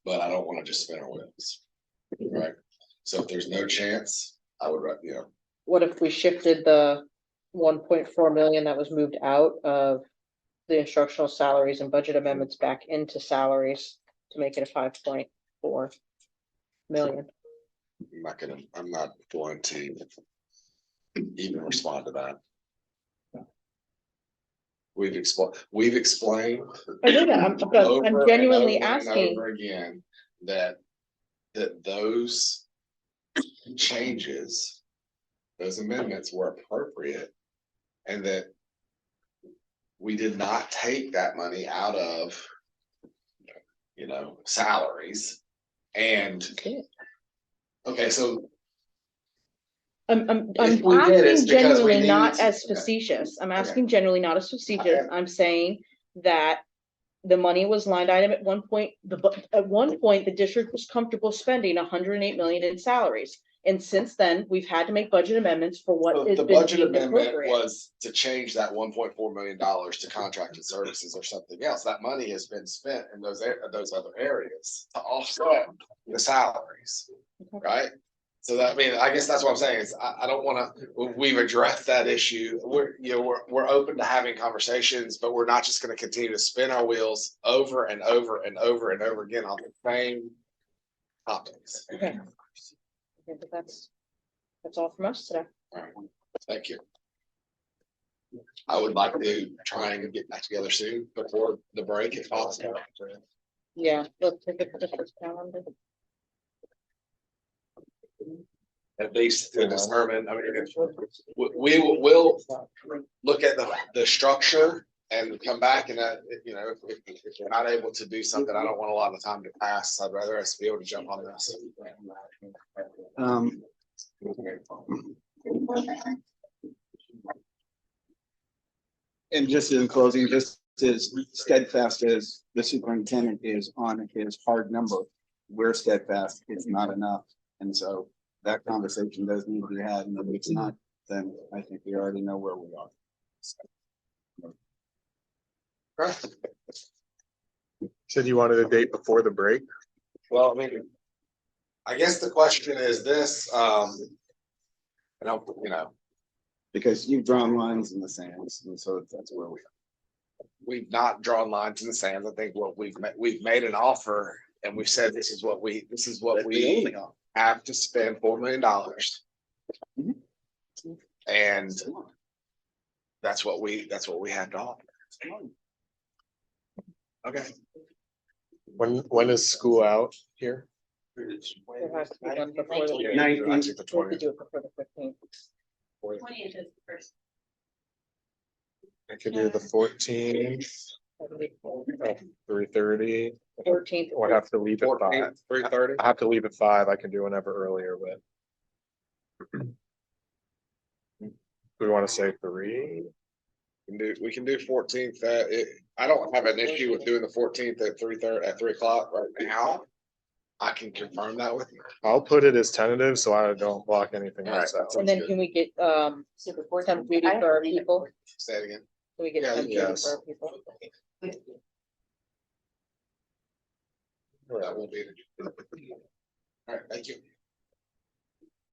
but I don't want to just spin our wheels. Right? So if there's no chance, I would,
What if we shifted the 1.4 million that was moved out of the instructional salaries and budget amendments back into salaries to make it a 5.4 million?
I'm not going to even respond to that. We've explained.
I know that, I'm genuinely
over and
asking.
over again that those changes, those amendments were appropriate, and that we did not take that money out of, salaries. And okay, so
I'm
If we did, it's
asking
because we
genuinely,
needed
not
to-
as
okay.
facetious. I'm
Okay.
asking genuinely, not as facetious. I'm saying that the money was lined item at one point, at one point, the district was comfortable spending 108 million in salaries. And since then, we've had to make budget amendments for what has
the
been
budget
deemed
amendment
appropriate.
was to change that $1.4 million to contracted services or something else. That money has been spent in those other areas to offset the salaries, right? So I guess that's what I'm saying is I don't want to. We've addressed that issue. We're open to having conversations, but we're not just going to continue to spin our wheels over and over and over and over again on the same topics.
Okay. Okay, but that's all from us today.
All right. Thank you. I would like to try and get back together soon before the break if possible.
Yeah, let's take it to this calendar.
At least to determine, we'll look at the structure and come back and if you're not able to do something, I don't want a lot of time to pass. I'd rather us be able to jump on this.
And just in closing, just as steadfast as the superintendent is on his hard number, we're steadfast, it's not enough. And so that conversation does need to be had, and if it's not, then I think we already know where we are.
Said you wanted a date before the break?
Well, I guess the question is this,
Because you've drawn lines in the sands, and so that's where we are.
we've not drawn lines in the sand. I think what we've made an offer and we've said this is what we have to spend $4 million. And that's what we have to offer. Okay.
When is school out here?
It has to be done before the.
Yeah, I think the
We have to
20th.
do it before the 15th.
20th is the first.
I could do the 14th, 3:30.
14th.
Or have to leave at 5.
3:30.
I have to leave at 5. I can do whenever earlier, but. We want to say 3.
We can do 14th. I don't have an issue with doing the 14th at 3:30 at 3 o'clock right now. I can confirm that with you.
I'll put it as tentative, so I don't block anything
All right,
else out.
And then can we get,
Super board.
temp duty for our people? Can
Say it again.
we get
Yeah,
temp duty
yes.
for our people?
That won't be. All right, thank you.